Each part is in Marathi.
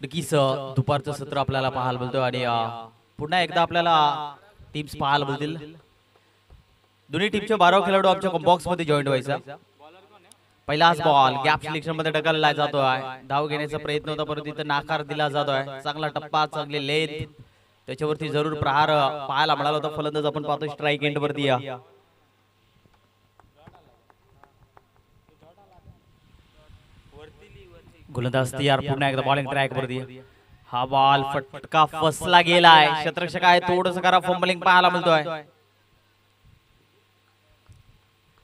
नक्कीच दुपारचं सत्र आपल्याला पाहायला मिळतं आणि पुन्हा एकदा आपल्याला टीम्स पाहायला मिळतील. दोन्ही टीमचे 12 खेळाडू आमच्या बॉक्स मध्ये जॉईन व्हायचा. पहिलाच बॉल गॅप सिलेक्शन मध्ये ढकलला जातोय. धाव घेण्याचा प्रयत्न होता परंतु इथं नाकार दिला जातोय. चांगला टप्पा, चांगली लेंथ, त्याच्यावरती जरूर प्रहार पाहायला मिळाला होता. फलंदाज आपण पाहतो स्ट्राईक एंड वरती या गोलंदाज तयार. पुन्हा एकदा बॉलिंग ट्रॅक वरती. हा बॉल फटका फसला गेलाय. क्षेत्ररक्षक आहे थोडंसं करा फंबलिंग पाहायला मिळतोय.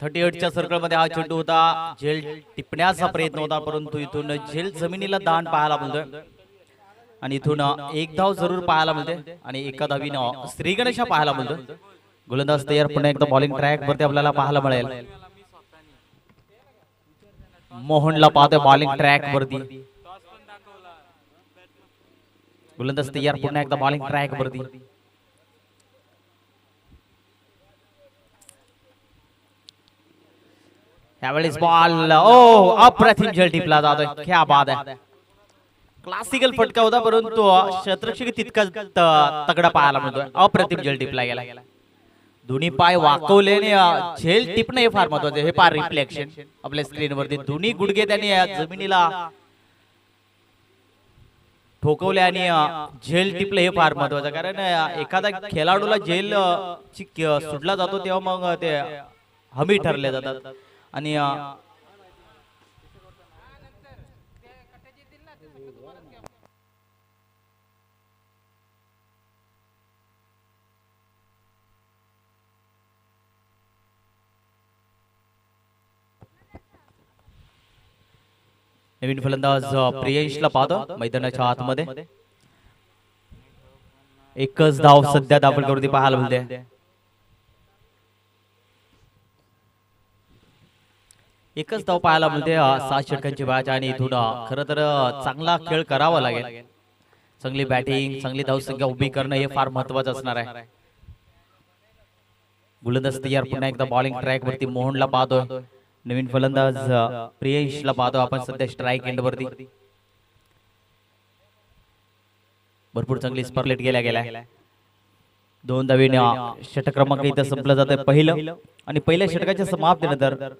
38 च्या सर्कल मध्ये हा चेंडू होता. झेल टिपण्याचा प्रयत्न होता परंतु इथून झेल जमिनीला दान पाहायला मिळतोय आणि इथून एक धाव जरूर पाहायला मिळते आणि एका धावीनं श्रीगणेशा पाहायला मिळतोय. गोलंदाज तयार. पुन्हा एकदा बॉलिंग ट्रॅक वरती आपल्याला पाहायला मिळेल. मोहनला पाहतोय बॉलिंग ट्रॅक वरती. गोलंदाज तयार. पुन्हा एकदा बॉलिंग ट्रॅक वरती. यावेळेस बॉल अप्रतिम झेल टिपला जातोय. क्या बात आहे. क्लासिकल फटका होता परंतु क्षेत्ररक्षक तितका तगडा पाहायला मिळतोय. अप्रतिम झेल टिपला गेला. दोन्ही पाय वाकवल्याने झेल टिपणं हे फार महत्वाचं आहे. हे पार रिफ्लेक्शन आपल्या स्क्रीनवरती दोन्ही गुडघे त्याने जमिनीला ठोकवले आणि झेल टिपलं हे फार महत्वाचं. कारण एखादा खेळाडूला झेल सुटला जातो तेव्हा मग ते हमी ठरले जातात आणि नवीन फलंदाज प्रियेशला पाहतो मैदानाच्या आतमध्ये. एकच धाव सध्या दाखल करून पाहायला मिळते. एकच धाव पाहायला मिळते 7 षटकांची बॅच आणि इथून खरं तर चांगला खेळ करावा लागेल. चांगली बॅटिंग, चांगली धावसंख्या उभी करणं हे फार महत्वाचं असणार आहे. गोलंदाज तयार. पुन्हा एकदा बॉलिंग ट्रॅक वरती मोहनला पाहतोय. नवीन फलंदाज प्रियेशला पाहतो आपण सध्या स्ट्राईक एंड वरती. भरपूर चांगली स्पर्लेट गेल्या. 2 धावीने षटक क्रमांक इथं संपलं जातं पहिलं आणि पहिल्या षटकाच्या समाप्तीनंतर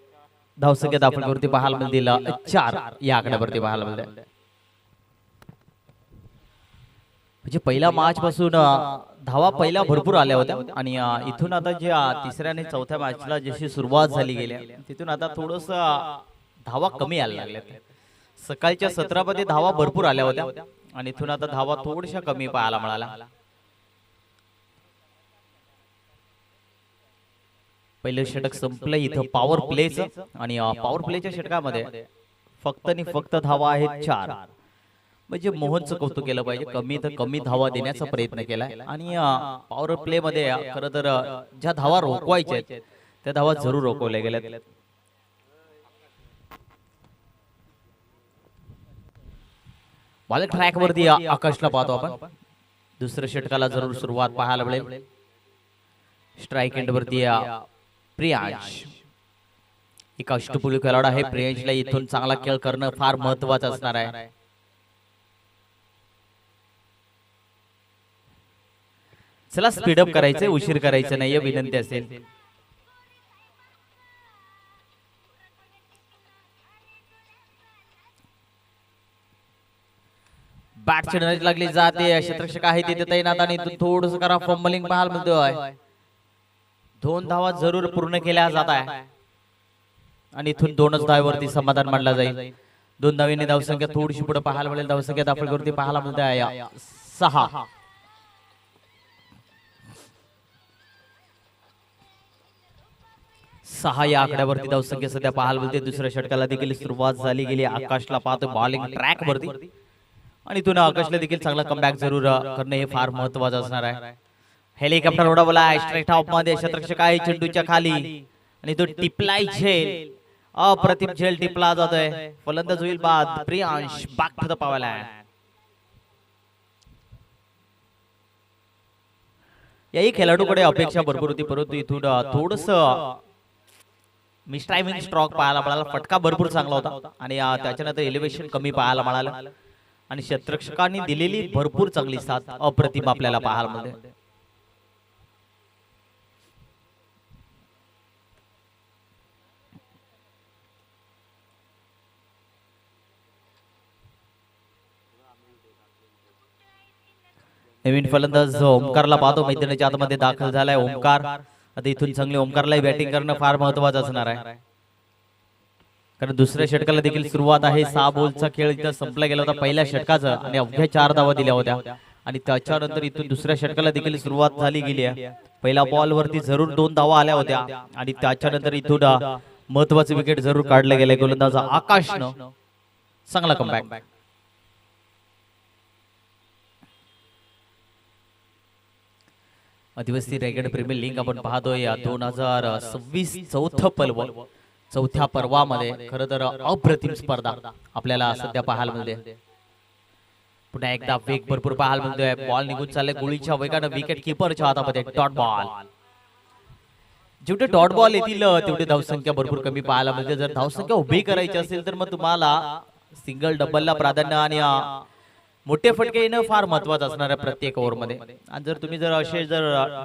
धावसंख्या दाखल पाहायला मिळतील 4 या आकड्यावरती पाहायला मिळते. म्हणजे पहिल्या मॅच पासून धावा पहिल्या भरपूर आल्या होत्या आणि इथून आता जे तिसऱ्या आणि चौथ्या मॅचला जशी सुरुवात झाली गेल्या तिथून आता थोडस धावा कमी यायला लागल्या. सकाळच्या सत्रामध्ये धावा भरपूर आल्या होत्या आणि इथून आता धावा थोड्याशा कमी पाहायला मिळाल्या. पहिलं षटक संपलं इथं पॉवर प्लेचं आणि पॉवर प्लेच्या षटकामध्ये फक्त आणि फक्त धावा आहेत 4. म्हणजे मोहनचं कौतुक केलं पाहिजे. कमी तर कमी धावा देण्याचा प्रयत्न केलाय आणि पॉवर प्ले मध्ये खरं तर ज्या धावा रोखवायच्या आहेत त्या धावा जरूर रोखवल्या गेल्यात. बॉलिंग ट्रॅक वरती आकाशला पाहतो आपण. दुसऱ्या षटकाला जरूर सुरुवात पाहायला मिळेल. स्ट्राईक एंड वरती प्रियांश एक अष्टपैलू खेळाडू आहे. प्रियांशला इथून चांगला खेळ करणं फार महत्वाचं असणार आहे. चला स्पीडअप करायचंय, उशीर करायचं नाहीये विनंती असेल. बॅट चिडण्याची लागली जाते. क्षेत्ररक्षक आहे तिथे तैनात आणि थोडस करा फंबलिंग पाहायला मिळतोय. 2 धावा जरूर पूर्ण केल्या जात आहे आणि इथून 2च धावेवरती समाधान मानला जाईल. 2 धावीने धावसंख्या थोडीशी पुढे पाहायला मिळेल. धावसंख्या दाखल करते पाहायला मिळते आहे 6. 6 या आकड्यावरती धावसंख्या सध्या पाहायला मिळते. दुसऱ्या षटकाला देखील सुरुवात झाली गेली. आकाशला पाहतो बॉलिंग ट्रॅक वरती आणि इथून आकाशला देखील चांगला कमबॅक जरूर करणे हे फार महत्वाचं असणार आहे. हेलिकॉप्टर उडवला स्ट्राईक टॉप मध्ये. क्षेत्ररक्षक आहे चेंडूच्या खाली आणि तो टिपलाय झेल. अप्रतिम झेल टिपला जातोय. फलंदाज होईल बाद. Priyansh back to the power line. याही खेळाडूकडे अपेक्षा भरपूर होती परंतु इथून थोडस मिस्ट्रायमिंग स्ट्रोक पाहायला मिळाला. फटका भरपूर चांगला होता आणि त्याच्यानंतर एलिव्हेशन कमी पाहायला मिळालं. आणि क्षेत्ररक्षकांनी दिलेली भरपूर चांगली साथ अप्रतिम आपल्याला पाहायला मिळते. नवीन फलंदाज ओमकारला पाहतो मैदानाच्या आतमध्ये दाखल झालाय. ओमकार आता इथून चांगले ओमकारलाही बॅटिंग करणं फार महत्वाचं असणार आहे, कारण दुसऱ्या षटकाला देखील सुरुवात आहे. 6 बॉलचा खेळ इथं संपला गेला होता पहिल्या षटकाचा आणि अवघ्या 4 धावा दिल्या होत्या आणि त्याच्यानंतर इथून दुसऱ्या षटकाला देखील सुरुवात झाली गेली आहे. पहिल्या बॉल वरती जरूर 2 धावा आल्या होत्या आणि त्याच्यानंतर इथून महत्वाचे विकेट जरूर काढले गेले. गोलंदाज आकाशनं चांगला कमबॅक. आदिवासी रायगड प्रीमियर लीग आपण पाहतोय 2026 चौथ्या पर्वामध्ये खरं तर अप्रतिम स्पर्धा आपल्याला सध्या पाहायला मिळते. पुन्हा एकदा वेग भरपूर पाहायला मिळतोय. बॉल निघून चालले गोळीच्या वेगानं विकेट किपरच्या हातामध्ये डॉट बॉल. जेवढे डॉट बॉल येतील तेवढे धावसंख्या भरपूर कमी पाहायला मिळते. जर धावसंख्या उभी करायची असेल तर मग तुम्हाला सिंगल डबलला प्राधान्य आणि मोठे फटके येणं फार महत्वाचं असणार आहे प्रत्येक ओव्हर मध्ये. आणि जर तुम्ही असे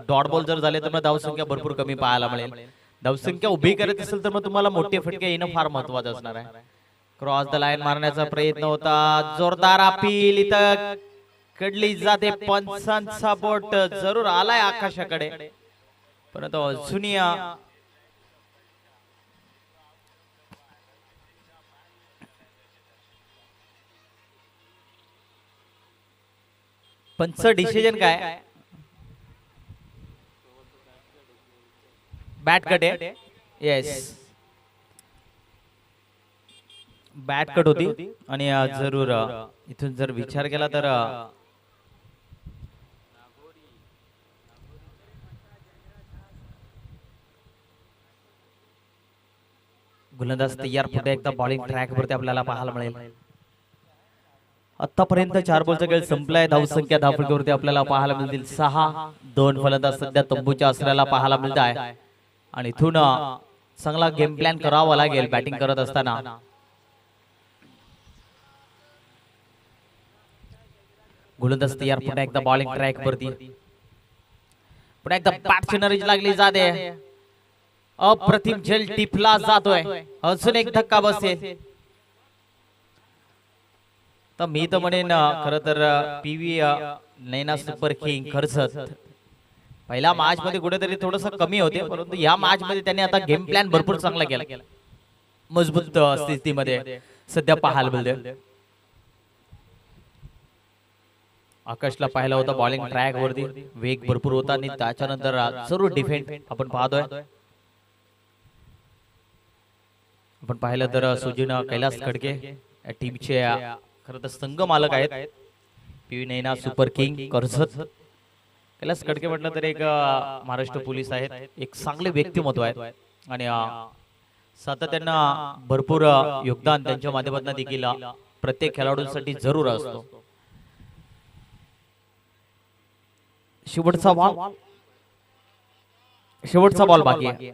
डॉट बॉल जर झाले तर मग धावसंख्या भरपूर कमी पाहायला मिळेल. धावसंख्या उभी करायची असेल तर मग तुम्हाला मोठे फटके येणं फार महत्वाचं असणार आहे. क्रॉस द लाईन मारण्याचा प्रयत्न होता, जोरदार अपील इथं कडली जाते. पंचांचा बोट जरूर आलाय आकाशाकडे, परंतु अजूनही पंच डिसिजन काय? बॅट कट आहे. येस, बॅट कट होती आणि जरूर इथून जर विचार केला तर गोलंदाज तयार. पुढे एकदा बॉलिंग ट्रॅक वरती आपल्याला पाहायला मिळेल. आतापर्यंत 4 बॉलचा खेळ संपलाय. धावसंख्या धावफलकावरती आपल्याला पाहायला मिळतील 6. 2 फलंदाज सध्या तंबूच्या आसऱ्याला पाहायला मिळत आहे आणि इथून चांगला गेम प्लॅन करावा लागेल बॅटिंग करत असताना. गोलंदाज तयार. पुन्हा एकदा बॉलिंग ट्रॅक वरती, पुन्हा एकदा बॅट सिनरीज लागली जाते. अप्रतिम झेल टिपला जातोय. अजून एक धक्का बसेल तर मी तर म्हणेन खरं तर PV Naina super king Karjat पहिल्या मॅच मध्ये कुठेतरी थोडस कमी होते, परंतु या मॅच मध्ये त्यांनी आता गेम प्लॅन भरपूर चांगला केला. मजबूत स्थितीमध्ये सध्या पाहायला मिळते. आकाशला पाहिला होता बॉलिंग ट्रॅक वरती, वेग भरपूर होता आणि त्याच्यानंतर जरूर डिफेंड आपण पाहतोय. आपण पाहिलं तर सुजिन कैलास खडके टीमचे खरं तर संघ मालक आहेत. PV Naina super king Karjat. Kailas Khadke म्हटलं तर एक महाराष्ट्र पोलीस आहेत, एक चांगले व्यक्तिमत्व आहेत आणि सातत्यानं भरपूर योगदान त्यांच्या माध्यमातून देखील प्रत्येक खेळाडूंसाठी जरूर असतो. शेवटचा बॉल बाकी आहे.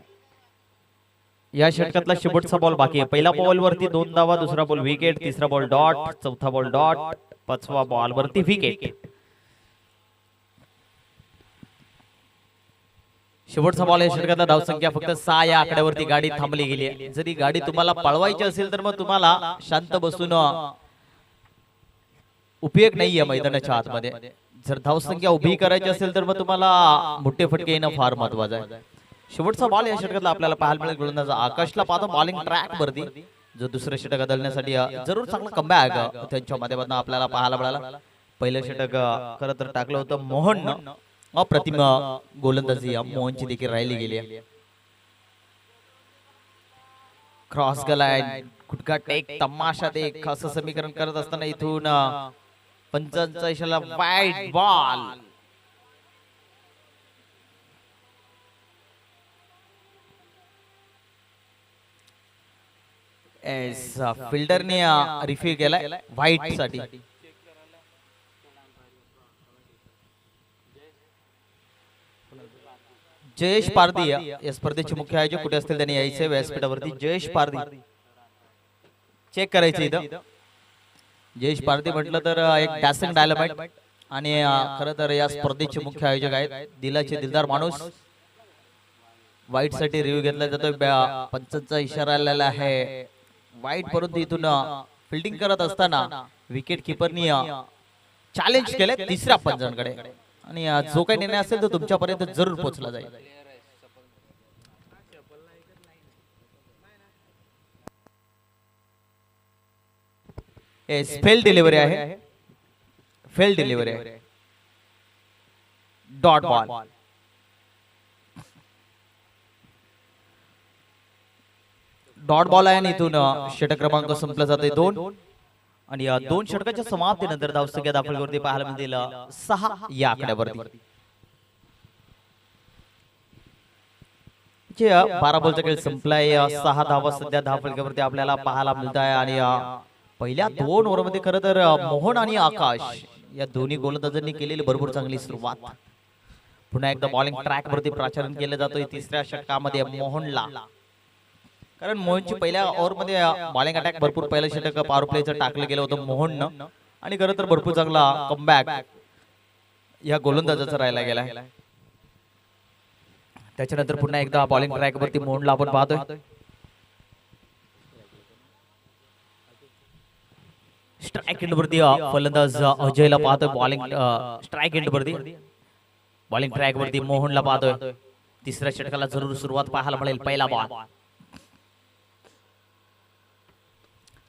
या षटकातला शेवटचा बॉल बाकी आहे. पहिला बॉल वरती 2 धावा, दुसरा बॉल विकेट, तिसरा बॉल डॉट, चौथा बॉल डॉट, 5वा बॉल वरती विकेट. शेवटचा बॉल या षटकातला धावसंख्या फक्त 6 या आकड्यावरती गाडी थांबली गेली आहे. जरी गाडी तुम्हाला पळवायची असेल तर मग तुम्हाला शांत बसून उपयोग नाहीये मैदानाच्या आतमध्ये. जर धावसंख्या उभी करायची असेल तर मग तुम्हाला मोठे फटके येणं फार महत्वाचं आहे. शेवटचा बॉल या षटकातला आपल्याला पाहायला मिळेल. गोलंदाज आकाशला पाहतो बॉलिंग ट्रॅक वरती, जो दुसरं षटक बदलण्यासाठी जरूर चांगला कमबॅक त्यांच्या माध्यमातून आपल्याला पाहायला मिळाला. पहिलं षटक खरं तर टाकलं होतं मोहन. अप्रतिम गोलंदाजी मोहनची देखील राहिली गेली. क्रॉस गलाय, गुटका टेक, तमाशा देख असं समीकरण करत असताना इथून पंचांचा इशारा, वाईड बॉल. फिल्डरने रिफिल केलाय व्हाईट साठी. जयेश पारधी या स्पर्धेचे मुख्य आयोजक कुठे असतील त्यांनी यायचे व्यासपीठावरती. जयेश पारधी चेक करायचे इथं. जयेश पारधी म्हटलं तर एक डॅसिंग डायनामाइट आणि खरं तर या स्पर्धेचे मुख्य आयोजक आहेत दिलाचे दिलदार माणूस. वाईट साठी रिव्ह्यू घेतला जातोय, पंचांचा इशारा आलेला आहे वाईट, परंतु इथून फिल्डिंग करत असताना विकेट किपरनी चॅलेंज केले तिसऱ्या पंचांकडे आणि जो काही निर्णय असेल तो तुमच्यापर्यंत जरूर पोहोचला जाईल. फेल डिलिव्हरी आहे, फेल डिलिव्हरी आहे, डॉट बॉल. डॉट बॉल आहे आणि इथून षटक क्रमांक संपला जाते 2 आणि या 2 षटकाच्या समाप्तीनंतर धावसंख्या दाखल पाहायला मिळतील 6 या आकड्यावरती. 12 बॉलचा खेळ संपलाय, 6 धावा सध्या धावफलकावरती आपल्याला पाहायला मिळत आहे आणि पहिल्या 2 ओव्हरमध्ये खरं तर मोहन आणि आकाश या दोन्ही गोलंदाजांनी केलेली भरपूर चांगली सुरुवात. पुन्हा एकदा बॉलिंग ट्रॅक वरती प्राचारण केलं जातोय तिसऱ्या षटकामध्ये मोहनला, कारण मोहनची पहिल्या ओव्हरमध्ये बॉलिंग अटॅक भरपूर पहिलं षटक पॉवर प्लेचं टाकलं गेलं होतं मोहननं आणि खरं तर भरपूर चांगला कमबॅक या गोलंदाजाचा राहिला गेला. त्याच्यानंतर पुन्हा एकदा बॉलिंग ट्रॅक वरती मोहनला आपण पाहतोय. स्ट्राइक एंड वरती फलंदाज अजयला पाहतोय, बॉलिंग स्ट्राइक एंड वरती बॉलिंग ट्रॅक वरती मोहनला पाहतोय. तिसऱ्या षटकाला जरूर सुरुवात पाहायला मिळेल. पहिला बॉल,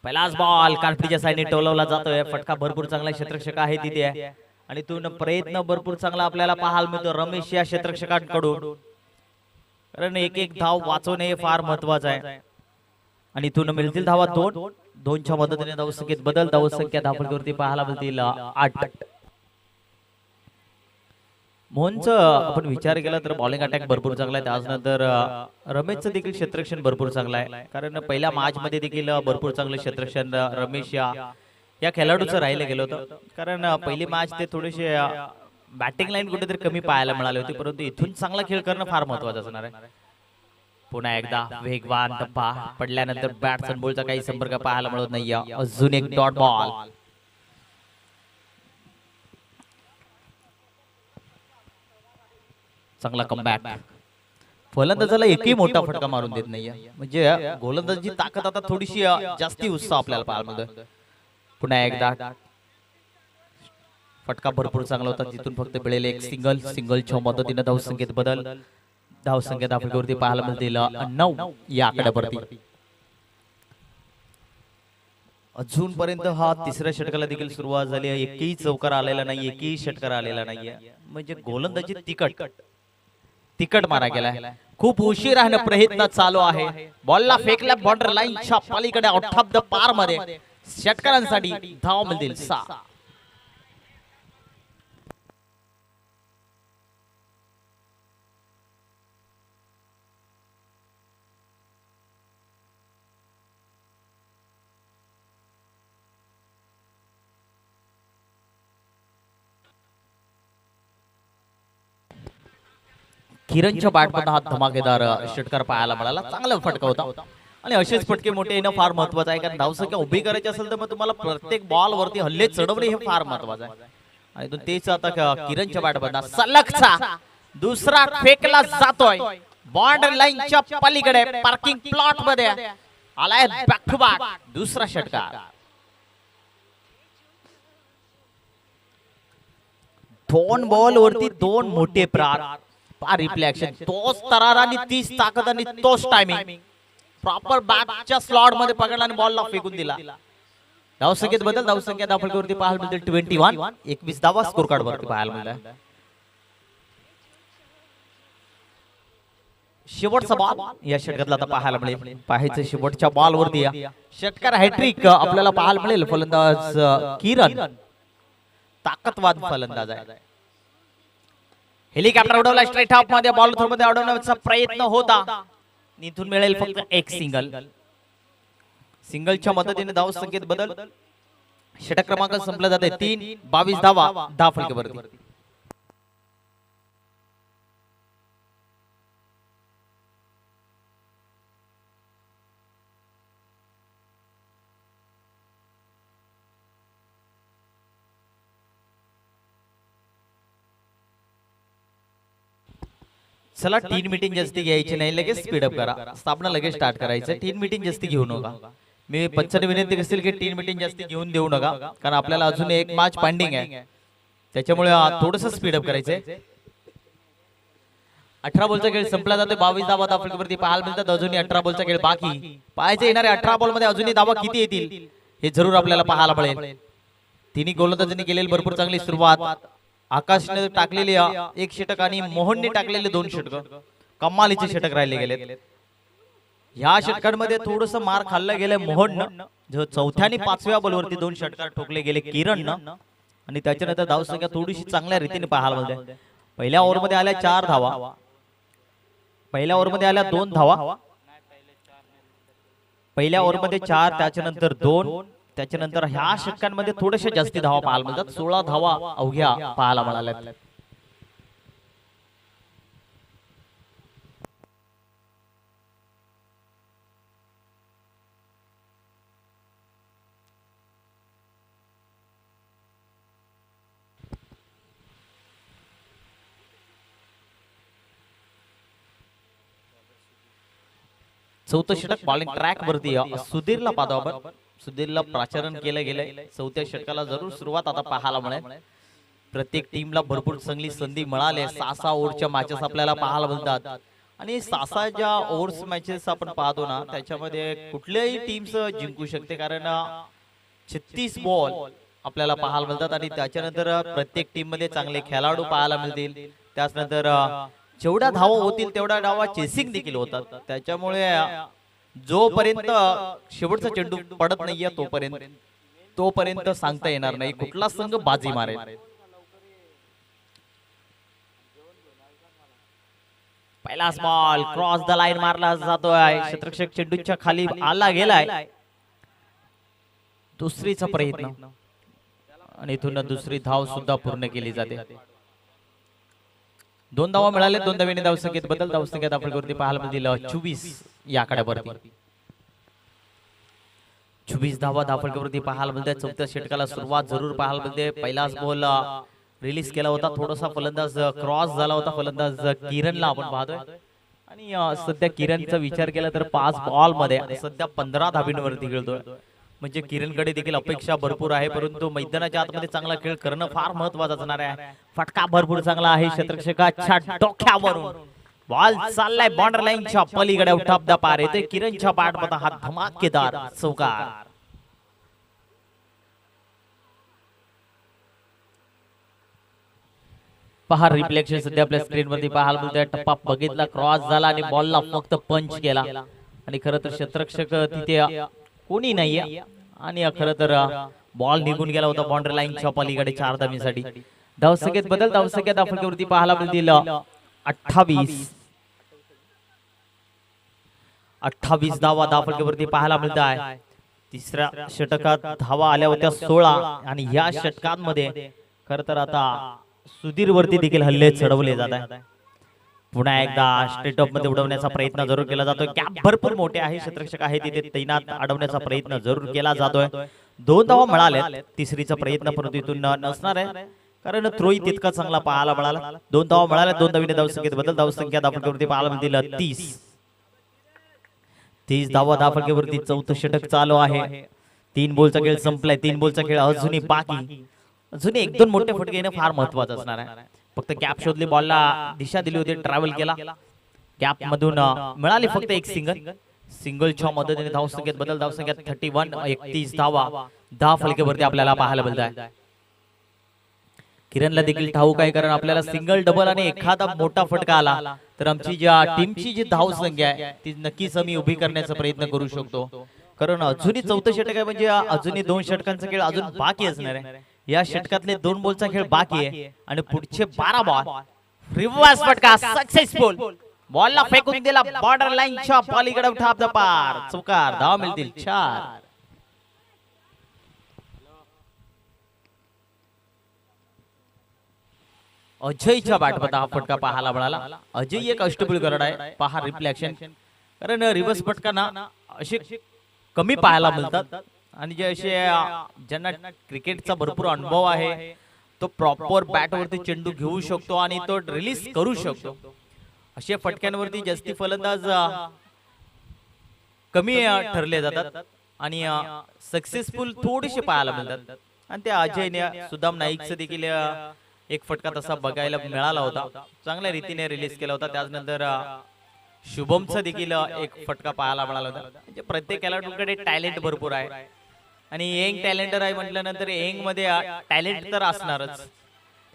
पहिलाच बॉल काठपीच्या साईडने टोलवला जातोय. फटका भरपूर चांगला क्षेत्ररक्षक आहे तिथे आणि इथून प्रयत्न भरपूर चांगला आपल्याला पाहायला मिळतो रमेश या क्षेत्ररक्षकांकडून, कारण एक एक धाव वाचवणे हे फार महत्वाचं आहे आणि इथून मिळतील धावा 2च्या मदतीने धावसंख्येत बदल. धावसंख्या धावफलकावरती पाहायला मिळतील 8. मोहनचं आपण विचार केला तर बॉलिंग अटॅक भरपूर चांगला आहे, त्यानंतर रमेशचं देखील क्षेत्ररक्षण भरपूर चांगलं आहे, कारण पहिल्या मॅच मध्ये देखील भरपूर चांगलं क्षेत्ररक्षण रमेश या खेळाडूचं राहिलं गेलं होतं, कारण पहिली मॅच ते थोडेसे बॅटिंग लाईन कुठेतरी कमी पाहायला मिळाली होती, परंतु इथून चांगला खेळ करणं फार महत्वाचं असणार आहे. पुन्हा एकदा वेगवान टप्पा पडल्यानंतर बॅट्स आणि बॉलचा काही संपर्क पाहायला मिळत नाही. अजून एक डॉट बॉल, चांगला कमबॅक. फलंदाजाला एकही मोठा फटका मारून देत नाहीये, म्हणजे गोलंदाजी ताकद आता थोडीशी जास्ती उत्साह आपल्याला पाहायला मिळतोय. पुन्हा एकदा फटका भरपूर चांगला होता, तिथून फक्त मिळेल एक सिंगलच्या मदतीने धावसंख्येत बदल. धावसंख्या धावफलकावरती पाहायला मिळतील 9 या आकड्यावरती. अजूनपर्यंत हा तिसऱ्या षटकाला देखील सुरुवात झाली आहे, एकही चौकार आलेला नाही, एकही षटकार आलेला नाहीये, म्हणजे गोलंदाजी तिकट मारा गेलाय. खूप उशीर राहणं प्रयत्न चालू आहे. बॉलला फेकला बॉर्डर लाईनच्या पलीकडे आउट ऑफ द पार मध्ये. षटकारांसाठी धाव मिळतील 6. किरणच्या बॅटमधून हा धमाकेदार षटकार पाहायला मिळाला, चांगला फटका होता आणि असेच फटके मोठे येणं फार महत्वाचं आहे, कारण धावसंख्या उभी करायची असेल तर मग तुम्हाला प्रत्येक बॉल वरती हल्ले चढवणे हे फार महत्वाचं आहे. आणि तो तेच आता किरणच्या बॅटमधून सलगचा दुसरा फेकला जातोय बॉर्डर लाईनच्या पलीकडे पार्किंग प्लॉट मध्ये आलाय बॅक टू बॅक दुसरा षटकार. 2 बॉल वरती 2 मोठे प्रार, रिफ्लेक्शन, तोच तरार आणि तीच ताकद आणि तोच टायमिंग, प्रॉपर बॅटच्या स्लॉट मध्ये पकडला आणि बॉलला फेकून दिला. धावसंख्येत बदल. धावसंख्या धावफलकावरती पाहायला मिळतील 21. 21 धावा स्कोर कार्ड वरती पाहायला मिळाला. शेवटचा बॉल या षटकातला आता पाहायला मिळेल. पाहायचं शेवटच्या बॉल वरती षटकार हॅट्रिक आपल्याला पाहायला मिळेल. फलंदाज किरण ताकदवान फलंदाज आहे. हेलिकॉप्टर उडवला स्ट्रेट ऑफ मध्ये, बॉल थ्रो मध्ये अडवण्याचा प्रयत्न होता, इथून मिळेल फक्त एक सिंगलच्या मदतीने धाव संख्येत बदल. षटक क्रमांक संपला जाते 3. 22 धावा धावफलकावरती. चला टीम मीटिंग जास्ती घ्यायची नाही, लगेच स्पीडअप करा, स्थापना लगेच स्टार्ट करायचं. टीम मीटिंग जास्ती घेऊ नका. मी पंचाने विनंती असेल की टीम मीटिंग जास्ती घेऊन देऊ नका, कारण आपल्याला अजून एक मॅच पेंडिंग आहे, त्याच्यामुळे थोडंसं स्पीडअप करायचंय. 18 बॉलचा खेळ संपला जातोय. 22 धावा धावफलकावरती पाहायला मिळतात. अजूनही 18 बॉलचा खेळ बाकी. पाहायचे येणारे 18 बॉल मध्ये अजूनही धावा किती येतील हे जरूर आपल्याला पाहायला मिळेल. तिन्ही गोलंदाजांनी केलेली भरपूर चांगली सुरुवात. आकाशने टाकलेली एक षटक आणि मोहनने टाकलेले 2 षटक, कमालीचे षटक राहिले गेले. या षटकांमध्ये थोडस मार खाल्लं गेलं मोहननं, जो चौथ्या आणि 5व्या बॉलवरती 2 षटकार ठोकले गेले किरणनं, आणि त्याच्यानंतर धावसंख्या थोडीशी चांगल्या रीतीने पाहायला मिळते. पहिल्या ओव्हरमध्ये आल्या 4 धावा, पहिल्या ओव्हरमध्ये आल्या 2 धावा, पहिल्या ओव्हरमध्ये 4, त्याच्यानंतर 2, त्याच्यानंतर ह्या षटकांमध्ये थोडेसे जास्ती धावा पाहायला मिळतात. 16 धावा अवघ्या पाहायला मिळाल्या. चौथं षटक बॉलिंग ट्रॅक वरती सुधीरला पाहतो आपण. सुधीरला प्राचारण केलं गेलंय. चौथ्या षटकाला जरूर सुरुवात आता पाहायला मिळेल. प्रत्येक टीमला भरपूर चांगली संधी मिळाली. 6 ओव्हरच्या मॅचेस आपल्याला पाहायला मिळतात, आणि 6 ज्या ओव्हर्स मॅचेस आपण पाहतो ना, त्याच्यामध्ये कुठल्याही टीम्स जिंकू शकते, कारण 36 बॉल आपल्याला पाहायला मिळतात, आणि त्याच्यानंतर प्रत्येक टीम मध्ये चांगले खेळाडू पाहायला मिळतील. त्याच्यानंतर जेवढ्या धावा होतील तेवढ्या धावा चेसिंग देखील होतात. त्याच्यामुळे जोपर्यंत शेवटचा चेंडू पडत नाहीये तोपर्यंत सांगता येणार नाही कुठला संघ बाजी मारेल. पहिलाच बॉल क्रॉस द लाईन मारला जातोय. क्षेत्ररक्षक चेंडूच्या खाली आला गेलाय. दुसरीचा प्रयत्न, आणि इथून दुसरी धाव सुद्धा पूर्ण केली जाते. 2 धावा मिळाले. 2 धावेने धावसंख्येत बदल. धावसंख्येत आपण वरती पाहायला मिळतील 24 या आकड्यावरती. 24 धावा धावफलकावरती पाहायला मिळते. चौथ्या षटकाला सुरुवात जरूर पाहायला मिळते. पहिलाच बॉल रिलीज केला होता, थोडासा फलंदाज क्रॉस झाला होता. फलंदाज किरणला आपण पाहतोय, आणि सध्या किरणचा विचार केला तर 5 बॉल मध्ये सध्या 15 धाबींवरती खेळतोय. म्हणजे किरणकडे देखील अपेक्षा भरपूर आहे, परंतु मैदानाच्या आतमध्ये चांगला खेळ करणं फार महत्त्वाचं असणार आहे. फटका भरपूर चांगला आहे. क्षेत्ररक्षकाच्या डोक्यावरून बॉल चाललाय बॉर्डर लाईनच्या पलीकडे. टॉप द पार येते किरणच्या बॅटमध्ये हा धमाकेदार चौकार. पहा रिफ्लेक्शन सध्या आपल्या स्क्रीन वरती पाहायला मिळतोय. टप्पा बघितला, क्रॉस झाला आणि बॉलला फक्त पंच केला, आणि खरं तर क्षेत्ररक्षक तिथे कोणी नाहीये, आणि खरं तर बॉल निघून गेला होता बाउंड्री लाईनच्या पलीकडे 4 धावींसाठी. धावसंख्येत बदल. धावसंख्येत आपण पाहायला मिळतील 28 धावा धावफलकावरती पाहायला मिळत आहे. तिसऱ्या षटकात धावा आल्या होत्या 16, आणि या षटकांमध्ये खरं तर आता सुधीर वरती देखील हल्ले चढवले जात आहे. पुन्हा एकदा स्ट्रेट ऑफ मध्ये उडवण्याचा प्रयत्न जरूर केला जातोय. गॅप भरपूर मोठे आहे. क्षेत्ररक्षक आहे तिथे तैनात अडवण्याचा प्रयत्न जरूर केला जातोय. 2 धावा मिळाल्या. तिसरीचा प्रयत्न परंतु इथून नसणार आहे, कारण थ्रोही तितका चांगला पाहायला मिळाला. 2 धावा मिळाल्या. 2 धावीने धावसंख्येत बदल. धावसंख्या धावफलकावरती पाहायला मिळतील 30 धावा धावफलकावरती. चौथं षटक चालू आहे. 3 बॉलचा खेळ संपलाय. 3 बॉलचा खेळ अजूनही बाकी. अजूनही 1-2 मोठे फटके येणं फार महत्वाचं असणार आहे. फक्त गॅप शोधली, बॉलला दिशा दिली होती, ट्रॅव्हल केला. गॅप मधून मिळाली फक्त एक सिंगलच्या मदतीने धावसंख्येत बदल. धावसंख्येत 31. 31 धावा धावफलकावरती आपल्याला पाहायला मिळत आहे. किरणला देखील ठाऊक आहे, कारण आपल्याला सिंगल, डबल आणि एखादा मोठा फटका आला तर आमची ज्या टीमची जी धावसंख्या आहे ती नक्कीच आम्ही उभी करण्याचा प्रयत्न करू शकतो. कारण अजूनही 4थं षटक आहे, म्हणजे अजूनही 2 षटकांचा खेळ अजून बाकी असणार आहे. या षटकातले 2 बॉलचा खेळ बाकी आहे, आणि पुढचे 12 बॉल. रिव्हर्स फटका सक्सेसफुल. बॉलला फेकून दिला बॉर्डर लाईनच्या पलीकडे. टॉप द पार चौकार. धावा मिळतील 4. अजयच्या बॅटमध्ये हा फटका पाहायला मिळाला. अजय एक अष्टपैलू करड आहे. पहा रिफ्लेक्शन, कारण रिव्हर्स फटका ना असे कमी पाहायला मिळतात, आणि जे असे ज्यांना क्रिकेटचा भरपूर अनुभव आहे तो प्रॉपर बॅट वरती चेंडू घेऊ शकतो आणि तो रिलीज करू शकतो. अशा फटक्यांवरती जास्ती फलंदाज कमी ठरले जातात आणि सक्सेसफुल थोडेसे पाहायला मिळतात. आणि त्या अजयने सुदाम नाईकचं देखील एक फटका तसा बघायला मिळाला होता, चांगल्या रीतीने रिलीज केला होता. त्यानंतर शुभमचा देखील एक फटका पाहायला मिळाला होता. म्हणजे प्रत्येक खेळाडूकडे टॅलेंट भरपूर आहे आणि यंग टॅलेंटर आहे म्हटल्यानंतर यंग मध्ये टॅलेंट तर असणारच.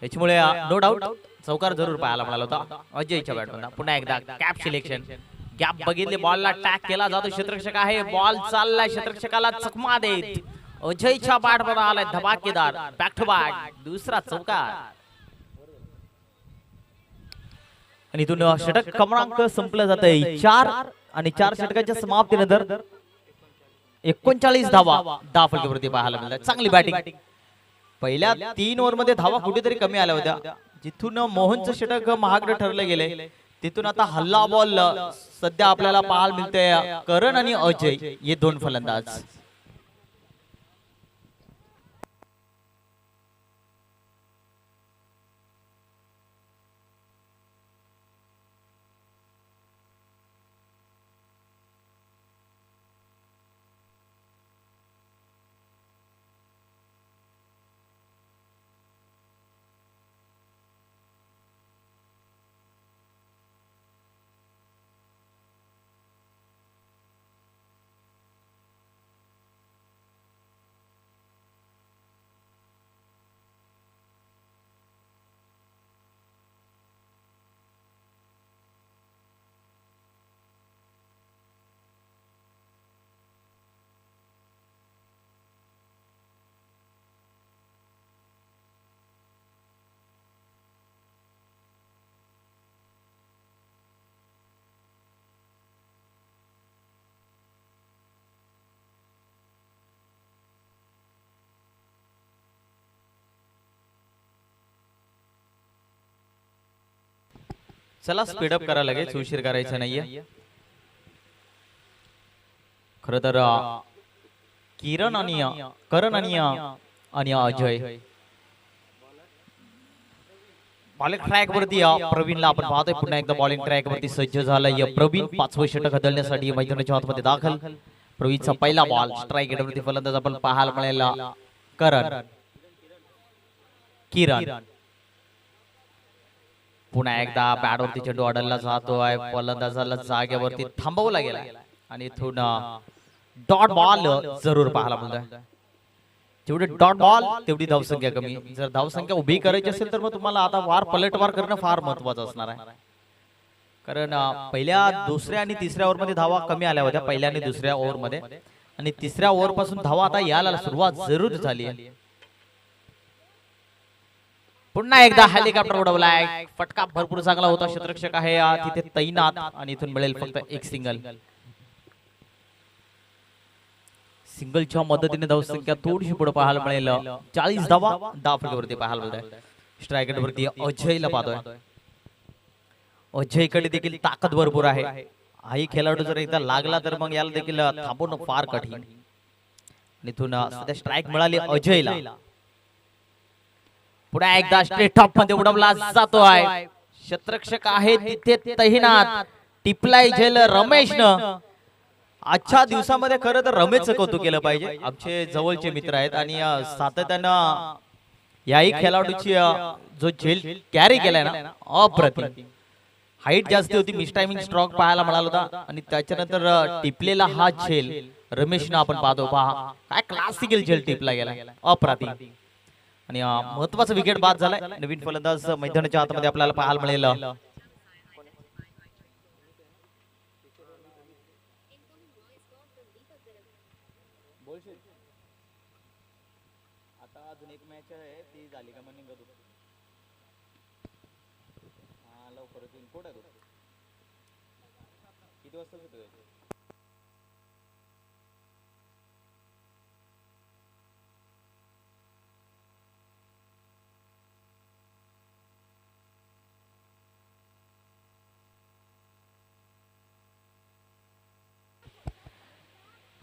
त्याच्यामुळे नो डाऊट चौकार जरूर पाहायला मिळाला होता अजयच्या बॅटमधून. पुन्हा एकदा कॅप सिलेक्शन, गॅप बघितले, बॉलला टॅक केला जातो, क्षेत्ररक्षक आहे, बॉल चाललाय, क्षेत्ररक्षकाला चकमा देत अजयच्या बॅटमध्ये आलाय धमाकेदार बॅक टू बॅक दुसरा चौकार. आणि इथून षटक क्रमांक संपलं जात आहे 4 आणि 4 षटकाच्या समाप्तीनंतर 39 धावा 10 फलकावरती पाहायला मिळतात. चांगली बॅटिंग. पहिल्या 3 ओव्हर मध्ये धावा कुठेतरी कमी आल्या होत्या, जिथून मोहनचं षटक महागडं ठरलं गेले तिथून आता हल्ला बॉल सध्या आपल्याला पाहायला मिळतोय. करण आणि अजय हे 2 फलंदाज. चला स्पीडअप करा, लगेच उशीर करायचा नाहीये. खर तर किरण आणि करण आणि अजय बॉलिंग ट्रॅक वरती प्रवीणला आपण पाहतोय. पुन्हा एकदा बॉलिंग ट्रॅक वरती सज्ज झालाय प्रवीण. 5वं षटक हदलण्यासाठी मैदानाच्या आतमध्ये दाखल. प्रवीणचा पहिला बॉल स्ट्राईक वरती फलंदाज आपण पाहायला मिळाला करण. किरण पुन्हा एकदा बॅटवरती चेंडू अडलला जातोय, फलंदाजाला जागेवरती थांबवला गेला आणि इथून डॉट बॉल जरूर पाहायला मिळतोय. जेवढे डॉट बॉल तेवढी धावसंख्या कमी. जर धावसंख्या उभी करायची असेल तर मग तुम्हाला आता वार पलटवार करणं फार महत्वाचं असणार आहे. कारण पहिल्या, दुसऱ्या आणि तिसऱ्या ओव्हर मध्ये धावा कमी आल्या होत्या पहिल्या आणि दुसऱ्या ओव्हर मध्ये, आणि तिसऱ्या ओव्हर पासून धावा आता यायला सुरुवात जरूर झाली आहे. पुन्हा एकदा हेलिकॉप्टर उडवलाय, फटका भरपूर चांगला होता. क्षेत्ररक्षक आहे तिथे तैनात आणि इथून मिळेल फक्त एक सिंगल. सिंगलच्या मदतीने धावसंख्या थोडीशी पुढे पाहायला मिळेल. 40 धावा 10 फलकावरती पाहायला मिळत. स्ट्रायकर वरती अजयला पाहतोय. अजयकडे देखील ताकद भरपूर आहे. हाही खेळाडू जर एकदा लागला तर मग याला देखील थांबवणं फार कठीण. इथून सध्या स्ट्राईक मिळाली अजयला. पुन्हा एकदा स्ट्रेट टॉप मध्ये उडवला जातोय. क्षेत्ररक्षक आहे तिथे तैनात. टिपलाय झेल रमेशनं. आजच्या दिवसामध्ये खरं तर रमेशचं कौतुक केलं पाहिजे. आमचे जवळचे मित्र आहेत आणि सातत्यानं याही खेळाडूची जो झेल कॅरी केलाय ना अप्रतिम. हाईट जास्ती होती, मिस टायमिंग स्ट्रोक पाहायला मिळाला होता आणि त्याच्यानंतर टिपलेला हा झेल रमेशनं आपण पाहतो. पहा काय क्लासिकल झेल टिपला गेला, अप्रतिम. आणि महत्वाचा विकेट बाद झालाय. नवीन फलंदाज मैदानाच्या आतमध्ये आपल्याला पाहायला मिळेल. आता अजून एक मॅच आहे ती झाली का मग निघतो. हा लवकरच येऊन कोण आहे तो? किती वाजता सुटतो?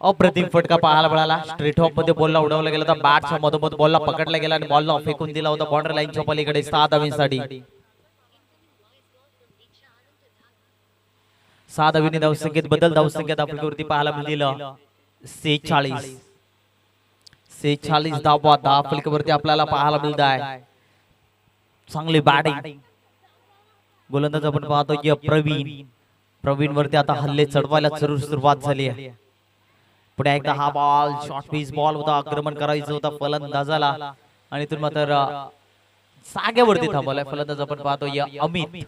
अप्रतिम फटका पाहायला मिळाला. स्ट्रेट ऑफ मध्ये बॉलला उडवला गेला होता. बॅटच्या मधोमध बॉलला पकडला गेला आणि बॉलला फेकून दिला होता बाउंड्री लाईनच्या पलीकडे 7 धावांसाठी. 6 धावीने धावसंख्येत बदल. धावसंख्येत आपल्यावरती पाहायला मिळतील 46. 46 धावा धावफलकावरती आपल्याला पाहायला मिळत आहे. चांगली बॅटिंग. गोलंदाज आपण पाहतो की प्रवीण वरती आता हल्ले चढवायला सुरुवात झाली आहे. पुढे एकदा हा बॉल शॉर्ट पिच बॉल होता. आक्रमण करायचं होता फलंदाजाला आणि इथून मात्र जागेवरती थांबवलाय फलंदाज आपण पाहतो या अमित,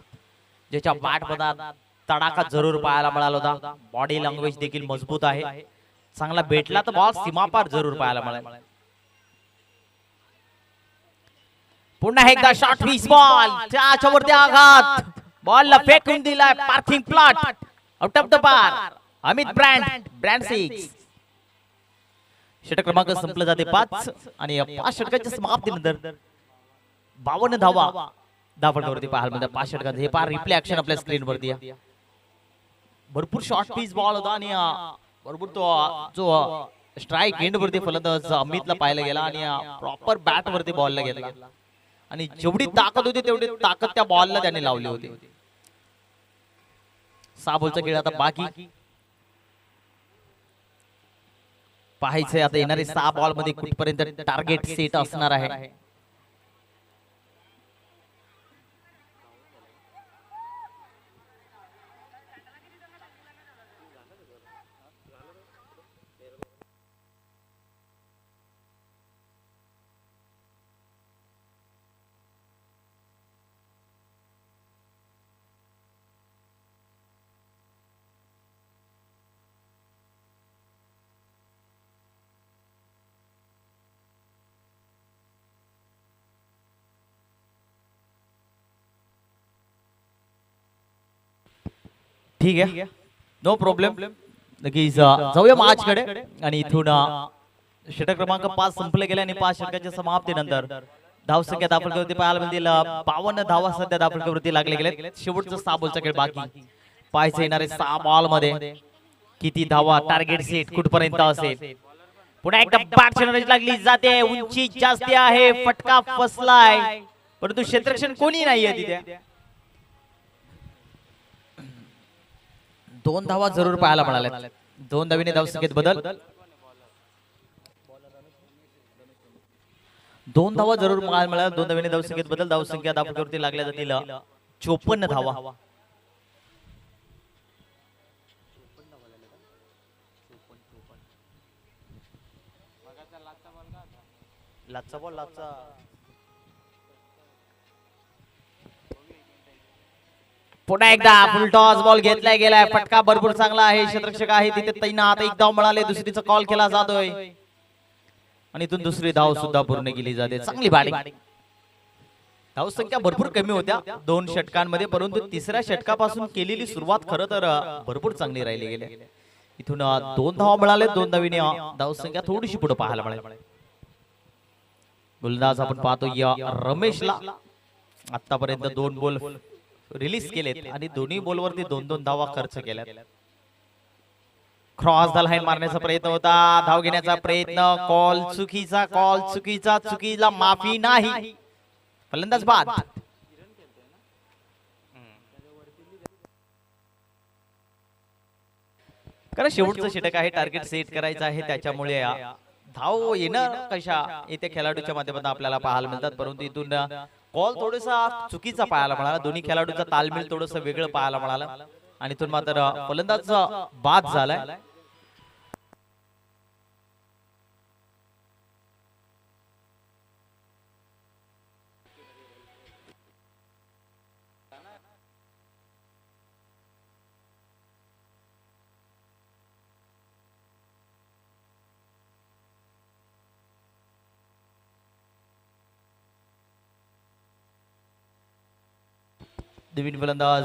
ज्याच्या बॅट मध्ये तडाखा जरूर पाहायला मिळाला होता. बॉडी लँग्वेज देखील मजबूत आहे. चांगला भेटला तर बॉल सीमापार जरूर पाहायला मिळाला. पुन्हा एकदा शॉर्ट पिच बॉल त्याच्यावरती आघात. बॉलला फेकून दिलाय parking plot out of the bar. Amit brand 6. षटक क्रमांक संपला जाते 5 आणि 5 षटकांच्या समाप्तीनंतर 52 धावा धावफलकावरती पाहायला मिळतात. 5 षटकांचं हे पार रिप्ले ऍक्शन आपल्या स्क्रीन वरती आहे. भरपूर शॉर्ट पिच बॉल होता आणि भरपूर तो जो स्ट्राइक एंड वरती फलंदाज अमितला पाहायला गेला आणि प्रॉपर बॅट वरती बॉलला घेतला आणि जेवढी ताकद होती तेवढी ताकद त्या बॉलला त्याने लावली होती. 6 बॉलचा खेळ आता बाकी. पाहायचंय आता येणारे 6 बॉल मध्ये कुठपर्यंत टार्गेट सेट असणार आहे. ठीक आहे, नो प्रॉब्लेम. नक्कीच जाऊया मॅच कडे आणि इथून षटक क्रमांक 5 संपले गेले आणि 5 षटकाच्या समाप्तीनंतर धावसंख्या धावफलकावरती पाहायला मिळतील 52 धावा सध्या धावफलकावरती लागले गेले. शेवटचा 6 बॉलचा खेळ बाकी. पाहायचं येणारे 6 बॉल मध्ये किती धावा टार्गेट सेट कुठपर्यंत असेल. पुन्हा एकदा बॅट चेंज लागली जाते. उंची जास्त आहे. फटका फसलाय परंतु क्षेत्ररक्षण कोणी नाहीये तिथे. 2 धावा जरूर पाहायला मिळाल्या. 2 धावीने धावसंख्येत बदल. 2 धावा जरूर पाहायला मिळाल्या. 2 धावीने धावसंख्येत बदल. धावसंख्या धावफलकावरती लागल्या जातील 54 धावा. लाचा बॉल लाचा पुन्हा एकदा फुल टॉस बॉल घेतला गेलाय. फटका भरपूर चांगला आहे. क्षेत्ररक्षक आहे तिथे तैनात. एक धाव मिळाले. दुसरीचा कॉल केला जातोय आणि इथून दुसरी धाव सुद्धा पूर्ण केली जाते. चांगली बॅटिंग. धाव संख्या भरपूर कमी होत्या 2 षटकांमध्ये परंतु तिसऱ्या षटकापासून केलेली सुरुवात खरं तर भरपूर चांगली राहिली गेली. इथून 2 धावा मिळाले. 2 धावीने धाव संख्या थोडीशी पुढे पाहायला मिळाली. गोलंदाज आपण पाहतो या रमेशला आतापर्यंत 2 बॉल रिलीज केलेत आणि दोन्ही बॉलवरती 2-2 धावा खर्च केल्यात. क्रॉस द लाईन मारण्याचा प्रयत्न होता. धाव घेण्याचा प्रयत्न. कॉल चुकीचा. कॉल चुकीचा. चुकीला माफी नाही. फलंदाज बाद. कारण शेवटचं षटक आहे. टार्गेट सेट करायचं आहे त्याच्यामुळे धाव येणार कशा येत्या खेळाडूच्या माध्यमातून आपल्याला पाहायला मिळतात परंतु इथून कॉल थोडासा चुकीचा पाहायला मिळाला. दोन्ही खेळाडूंचा तालमेल थोडंसं वेगळं पाहायला मिळालं आणि इथून मात्र फलंदाज बाद झालाय. नवीन फलंदाज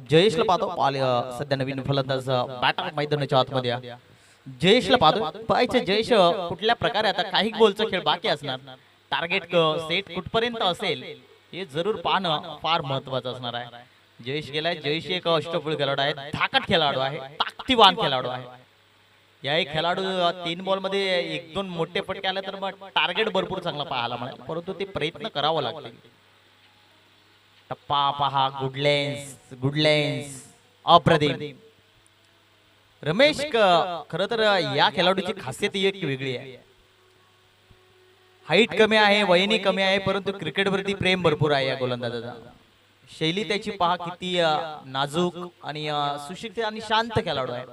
जयेशला पाहतो. सध्या नवीन फलंदाज बॅटर मैदानाच्या आतमध्ये जयेशला पाहतो. पाहायचं जयेश कुठल्या प्रकारे आता काही गोलचा खेळ बाकी असणार. टार्गेट सेट कुठपर्यंत असेल हे जरूर पाहणं फार महत्वाचं असणार आहे. जयेश गेलाय. जयेश एक अष्टपैलू खेळाडू आहे. धाकट खेळाडू आहे. ताकदीवान खेळाडू आहे. या एक खेळाडू 3 बॉल मध्ये 1-2 मोठे फटके आले तर मग टार्गेट भरपूर चांगला पाहायला मिळेल परंतु ते प्रयत्न करावं लागते. टप्पा पहा. गुड लेन्स अप्रतिम. रमेश खर तर या खेळाडूची खासियत ही एक वेगळी आहे. हाईट कमी आहे, वयनी कमी आहे, परंतु क्रिकेटवरती प्रेम भरपूर आहे या गोलंदाजाचा. शैली त्याची पहा किती नाजूक आणि सुशिक्षित आणि शांत खेळाडू आहे.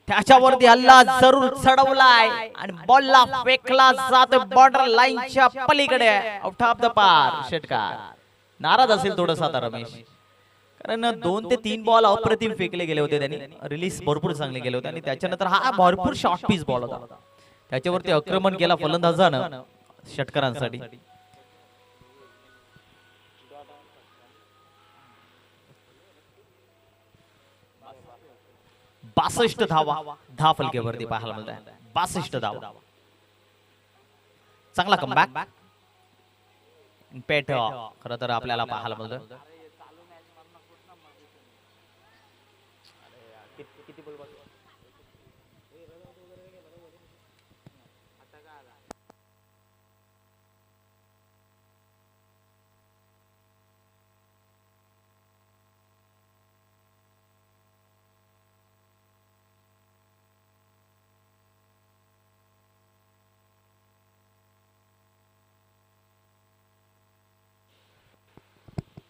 त्याच्यावरती हल्ला जरूर चढवलाय आणि बॉलला फेकला जातो बॉर्डर लाईनच्या पलीकडे, आउट ऑफ द पार. षटकार. नाराज असेल थोडासा आता रमेश, कारण 2 ते 3 बॉल अप्रतिम फेकले गेले होते, त्यांनी रिलीज भरपूर चांगले गेले होते आणि त्याच्यानंतर हा भरपूर शॉर्ट पीस बॉल होता, त्याच्यावरती आक्रमण केला फलंदाजानं षटकारांसाठी. 62 धावा 10 फलकेवरती पाहायला मिळत आहे. 62 धावा. चांगला कमबॅक पेट खरं तर आपल्याला पाहायला मिळतं.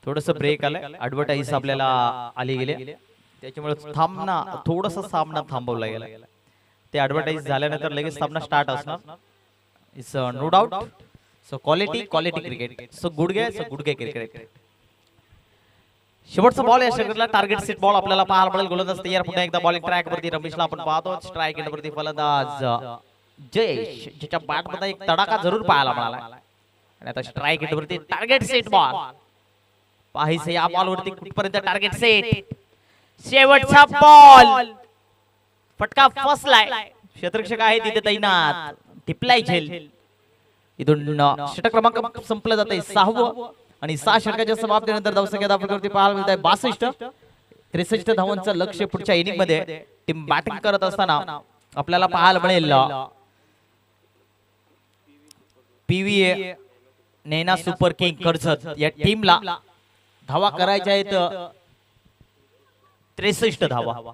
थोडस ब्रेक आलाय, ऍडव्हर्टाईज आपल्याला आली गेले, त्याच्यामुळे थोडस सामना थांबवला गेला. ते ऍडव्हर्टाईज झाल्यानंतर लगेच सामना स्टार्ट असणार. It's no doubt. So quality cricket, so good गे क्रिकेट. शेवटचा बॉल या षटकाला टार्गेट सेट बॉल आपल्याला पाहायला मिळेल. गोलंदाज तयार, पुन्हा एकदा बॉलिंग ट्रॅक वरती रमेशला आपण पाहतो. स्ट्राईक एंड वरती फलंदाज जयेश, ज्याच्या बॅट मध्ये एक तडाखा जरूर पाहायला मिळाला. आणि आता स्ट्राईक एंड वरती टार्गेट सेट बॉल. पाहिजे या बॉल वरती कुठपर्यंत टार्गेट सेट. शेवटचा बॉल, फटका फसलाय. क्षेत्ररक्षक आहे तिथे तैनात, टिपलाय झेल. इथून षटक क्रमांक संपलं जाते 6वं आणि 6 षटकाच्या समाप्तीनंतर धावसंख्या दाखवण्यावरती पाहायला मिळत आहे 62. 63 धावांचं लक्ष्य पुढच्या इनिंग मध्ये टीम बॅटिंग करत असताना आपल्याला पाहायला मिळेल. पीव्हीए नैना सुपर किंग कर्जत या टीमला धावा करायच्या आहेत 63 धावा.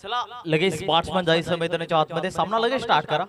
चला लगेच बॅट्समन जायचं मैदानाच्या आतमध्ये, सामना लगेच स्टार्ट करा.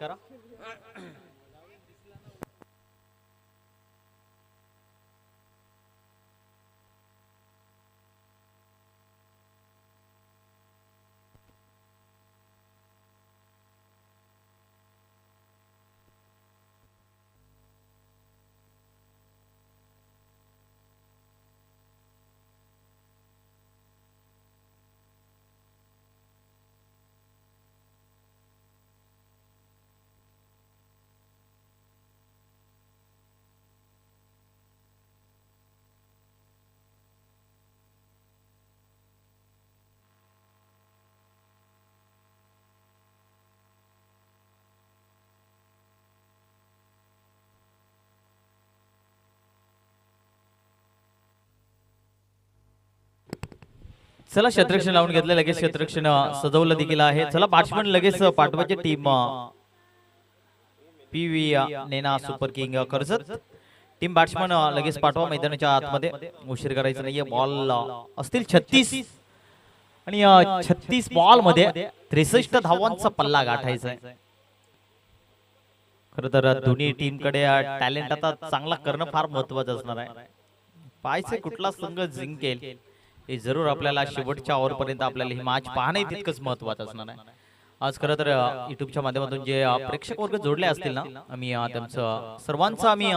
चला क्षेत्ररक्षण लावून घेतलं, लगेच क्षेत्ररक्षण सजवलं देखील आहे. चला बॅट्समन लगेच पाठवायची team PV Naina super king Karjat. Team batsman लगेच पाठवा मैदानाच्या आतमध्ये, उशीर करायचा नाहीये. बॉल असतील 36 आणि 36 बॉल मध्ये 63 धावांचा पल्ला गाठायचा आहे. खरं तर दोन्ही टीमकडे टॅलेंट आता चांगला करणं फार महत्वाचं असणार आहे. पाहायचं कुठला संघ जिंकेल हे जरूर आपल्याला शेवटच्या ओव्हरपर्यंत आपल्याला ही मॅच पाहणे तितकंच महत्वाचं असणार आहे. आज खरं तर युट्यूबच्या माध्यमातून जे प्रेक्षक वर्ग जोडले असतील ना, आम्ही त्यांचं सर्वांचं आम्ही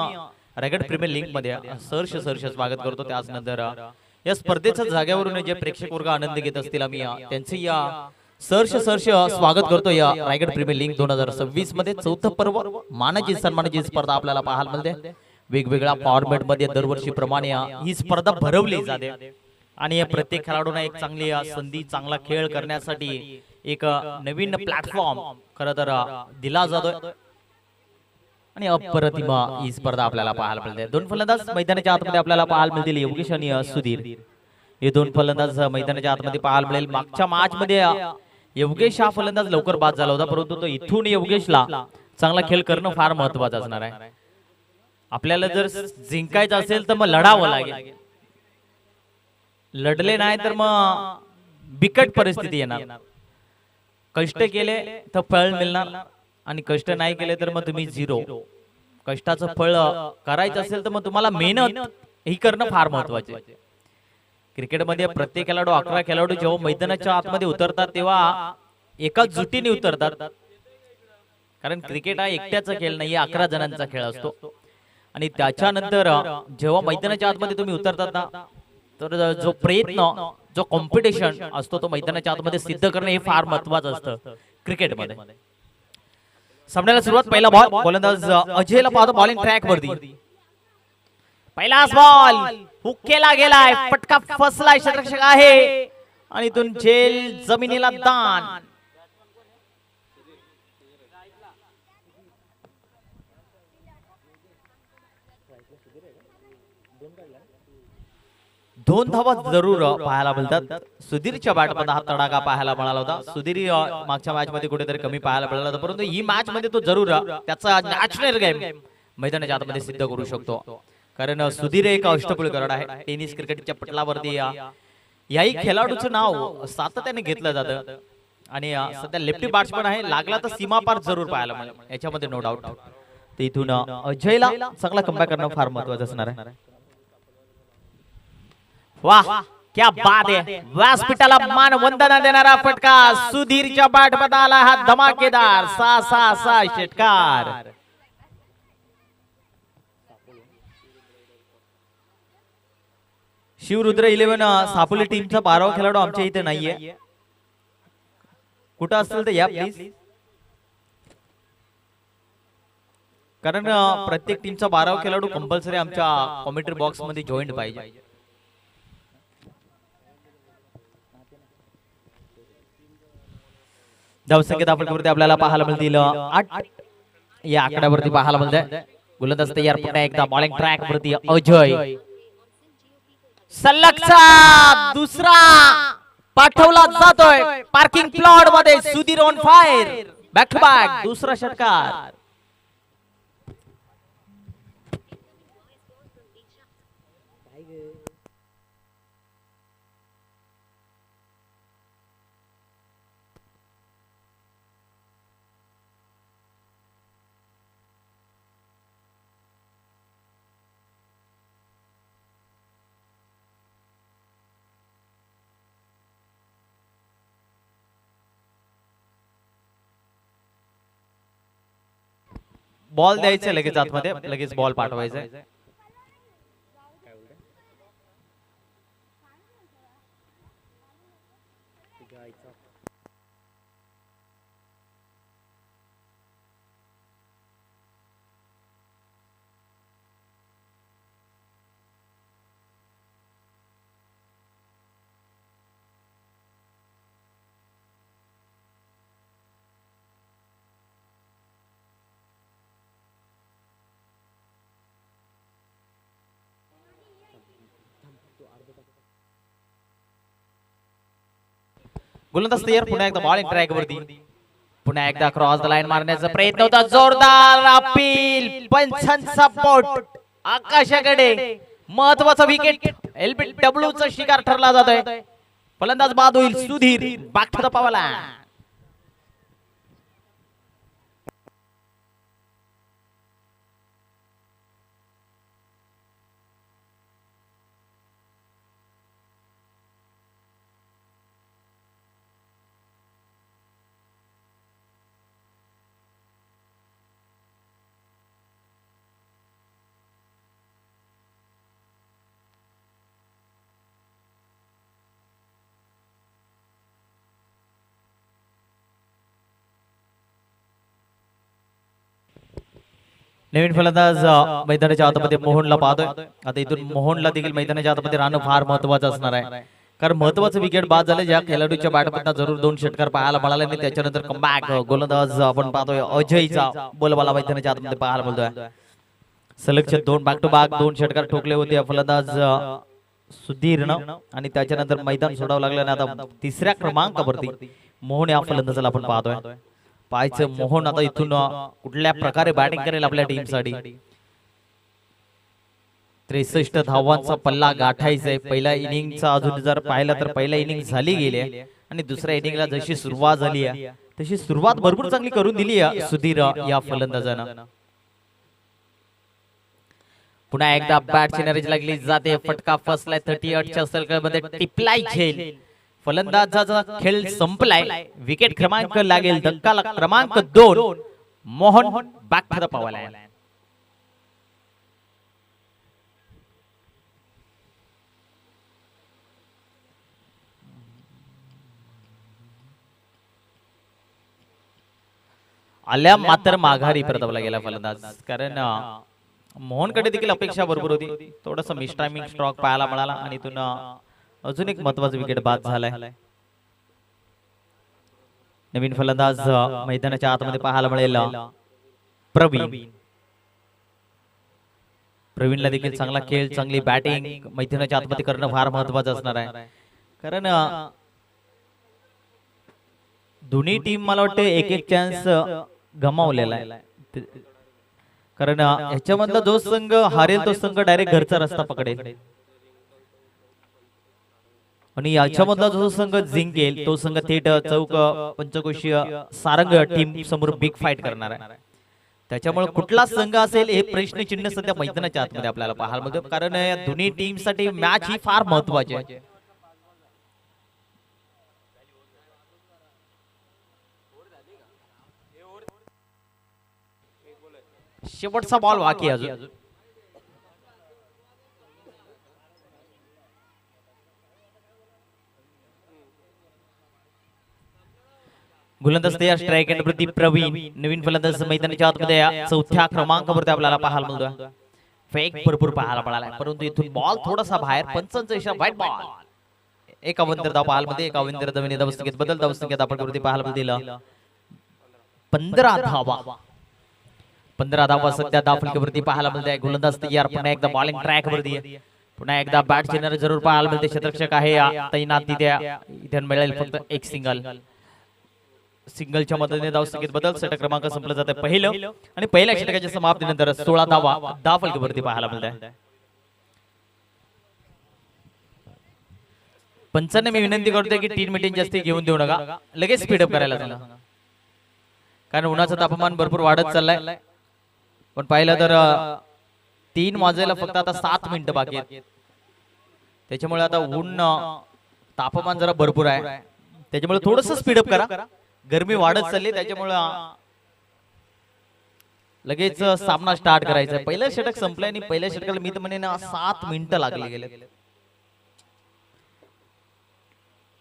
रायगड प्रीमियर लीग मध्ये सहर्ष स्वागत करतो. त्याचनंतर या स्पर्धेच्या जागेवरून जे प्रेक्षक वर्ग आनंद घेत असतील आम्ही त्यांचे या सहर्ष स्वागत करतो. या रायगड प्रीमियर लीग 2026 मध्ये चौथं पर्व मानाची सन्मानाची स्पर्धा आपल्याला पाहायला मिळते. वेगवेगळ्या फॉर्मॅट मध्ये दरवर्षीप्रमाणे ही स्पर्धा भरवली जाते आणि प्रत्येक खेळाडूंना एक चांगली संधी चांगला खेळ करण्यासाठी एक नवीन प्लॅटफॉर्म खरं तर दिला जातोय आणि अप्रतिम ही स्पर्धा आपल्याला पाहायला मिळते. दोन फलंदाज मैदानाच्या आतमध्ये आपल्याला पाहायला मिळतील, योगेश आणि सुधीर. हे दोन फलंदाज मैदानाच्या आतमध्ये पाहायला मिळेल. मागच्या मॅच मध्ये योगेश हा फलंदाज लवकर बाद झाला होता, परंतु तो इथून योगेशला चांगला खेळ करणं फार महत्वाचं असणार आहे. आपल्याला जर जिंकायचं असेल तर मग लढावं लागेल, लढले नाही तर मग बिकट परिस्थिती येणार. कष्ट केले तर फळ मिळणार आणि कष्ट नाही केले तर मग तुम्ही झिरो. कष्टाचं फळ करायचं असेल तर मग तुम्हाला मेहनत ही करणं फार महत्वाचे. क्रिकेटमध्ये प्रत्येक खेळाडू 11 खेळाडू जेव्हा मैदानाच्या आतमध्ये उतरतात तेव्हा एकाच जुटीने उतरतात, कारण क्रिकेट हा एकट्याचा खेळ नाही, 11 जणांचा खेळ असतो. आणि त्याच्यानंतर जेव्हा मैदानाच्या आतमध्ये तुम्ही उतरतात ना, तर जो प्रयत्न जो कॉम्पिटिशन असतो तो मैदानाच्या आतमध्ये सिद्ध करणं हे फार महत्वाचं असतं क्रिकेटमध्ये. सामन्याला सुरुवात, पहिला बॉल, गोलंदाज अजयला पाहतो बॉलिंग ट्रॅक वरती. पहिलाच बॉल हुक केला गेलाय, फटका फसलाय, क्षेत्ररक्षक आहे आणि इथून झेल जमिनीला दान. दोन धावा जरूर पाहायला मिळतात. सुधीरच्या बॅटमध्ये हा तडाखा पाहायला मिळाला होता. सुधीर मागच्या मॅच मध्ये कुठेतरी कमी पाहायला मिळाला होता, परंतु ही मॅच मध्ये तो जरूर त्याचा नॅचरल गेम मैदानाच्या आतमध्ये सिद्ध करू शकतो. कारण सुधीर एक अष्टपैलू आहे. टेनिस क्रिकेटच्या पटलावरती याही खेळाडूचं नाव सातत्याने घेतलं जातं आणि सध्या लेफ्टी बॅट्समन आहे. लागला तर सीमापार जरूर पाहायला मिळेल, याच्यामध्ये नो डाऊट. तर इथून अजयला चांगला कमबॅक करणं फार महत्वाचं असणार आहे. वाह क्या बात आहे, व्यासपीठाला मान वंदना देणारा फटका सुधीरच्या बॅट मध्ये आला हा धमाकेदार 6-6 षटकार. शिवरुद्र 11 सापोली टीमचा 12वा खेळाडू आमच्या इथे नाहीये. कुठं असेल तर या प्लीज, कारण प्रत्येक टीमचा 12वा खेळाडू कंपल्सरी आमच्या कॉमेंट्री बॉक्स मध्ये जॉईंट पाहिजे. धावसंख्येत आपण आपल्याला पाहायला मिळतील 8 या आकड्यावरती पाहायला मिळते. गोलंदाज तयार, पुन्हा एकदा बॉलिंग ट्रॅक वरती अजय. सलगचा दुसरा पाठवला जातोय पार्किंग प्लॉट मध्ये. Sudhir on fire, back to back दुसरा षटकार. बॉल द्यायचे लगेच आतमध्ये, लगेच बॉल पाठवायचा. गोलंदाज तयार, पुन्हा एकदा बॉलिंग ट्रॅक वरती. पुन्हा एकदा क्रॉस द लाईन मारण्याचा प्रयत्न होता. जोरदार अपील, पंचांचा बोट आकाशाकडे. महत्वाचा विकेट LBW चा शिकार ठरला जातोय. फलंदाज बाद होईल सुधीर, बॅक टू द पावला. नवीन फलंदाज मैदानाच्या आतमध्ये मोहनला पाहतोय. आता इथून मोहनला देखील मैदानाच्या आतमध्ये राहणं फार महत्वाचं असणार आहे, कारण महत्वाचं विकेट बाद झाले. ज्या खेळाडूच्या बॅटमधून जरूर 2 षटकार पाहायला मिळाले आणि त्याच्यानंतर कमबॅक गोलंदाज आपण पाहतोय अजयचा बोलबाला मैदानाच्या आतमध्ये पाहायला मिळतोय. सलगचे 2 बॅक टू बॅक 2 षटकार ठोकले होते फलंदाज सुधीरनं आणि त्याच्यानंतर मैदान सोडावं लागलं. आणि आता तिसऱ्या क्रमांकावरती मोहन या फलंदाजाला आपण पाहतोय. पाहायचं मोहन आता इथून कुठल्या प्रकारे बॅटिंग करेल आपल्या टीमसाठी. 63 धावांचा पल्ला गाठायचा आहे. पहिल्या इनिंगचा अजून जर पाहिलं तर पहिल्या इनिंग झाली गेली आणि दुसऱ्या इनिंगला जशी सुरुवात झाली आहे तशी सुरुवात भरपूर चांगली करून दिली आहे सुधीर या फलंदाजानं. पुन्हा एकदा बॅटची नरेज लागली जाते. फटका फसलाय 38च्या सर्कलमध्ये टिपलाय झेल. फलंदाजाचा खेळ संपलाय. विकेट क्रमांक लागेल धक्का क्रमांक 2. Mohan back to the power line. आल्या मात्र माघारी परतवला गेला फलंदाज, कारण मोहनकडे देखील अपेक्षा भरपूर होती. थोडस मिस टायमिंग स्ट्रोक पाहायला मिळाला आणि इथून अजून एक महत्वाचा विकेट बाद झालाय. नवीन फलंदाज मैदानाच्या आतमध्ये पाहायला मिळेल प्रवीण. प्रवीणला देखील चांगला खेळ चांगली बॅटिंग मैदानाच्या आतमध्ये करणं फार महत्वाचं असणार आहे, कारण दोन्ही टीम मला वाटतं एक एक चान्स गमावलेला आहे. कारण ह्याच्यामधला जो संघ हारेल तो संघ डायरेक्ट घरचा रस्ता पकडेल आणि याच्यामधला जो संघ जिंकेल तो संघ थेट चौक पंचकोशीय सारंग टीम समोर बिग फाईट करणार आहे. त्याच्यामुळे कुठला संघ असेल हे प्रश्नचिन्ह सध्या मैदानाच्या आतमध्ये आपल्याला पाहायला मिळतं, कारण या दोन्ही टीम साठी मॅच ही फार महत्वाची आहे. शेवटचा बॉल बाकी अजून. गोलंदाज तयार, स्ट्राइक एंड प्रति प्रवीण. नवीन फलंदाज मैदानाच्या आतमध्ये चौथ्या क्रमांकावरती आपल्याला पाहायला मिळतोय. फेक भरपूर पाहायला मिळाला, परंतु इथून बॉल थोडासा बाहेर. पंचांचा इशारा व्हाईट बॉल. एक अवंतर धाव पाहायला मिळते. एक अवंतर धावेने धावसंख्येत बदल. धावसंख्येत आपण वरती पाहायला मिळते 15 धावा. 15 धावा सध्या धावफलकावरती पाहायला मिळते. गोलंदाज तयार, पुन्हा एकदा बॉलिंग ट्रॅक वरती आहे. पुन्हा एकदा बॅट चिन्ह जरूर पाहायला मिळते. क्षेत्ररक्षक आहे तैनात तिथे. इथे मिळेल फक्त एक सिंगल. सिंगलच्या मदतीने धावसंख्येत बदल. षटक क्रमांक संपलं जाते पहिलं आणि पहिल्या षटकाच्या समाप्तीनंतर 16 धावा धावफलकावरती पाहायला मिळते. पंचांना मी विनंती करतोय की 3 मिनिटं जास्ती घेऊन देऊ नका, लगेच स्पीडअप करायला सांगा, कारण उन्हाचं तापमान भरपूर वाढत चाललंय. पण पाहिलं तर 3 वाजायला फक्त आता 7 मिनिटं बाकी आहेत. त्याच्यामुळे आता ऊन तापमान जरा भरपूर आहे, त्याच्यामुळे थोडस स्पीडअप करा. गरमी वाढत चालली, त्याच्यामुळे लगेच सामना स्टार्ट करायचा. पहिलं षटक संपलंय आणि पहिल्या षटकाला मी तर म्हणेन 7 मिनिटं लागली गेले.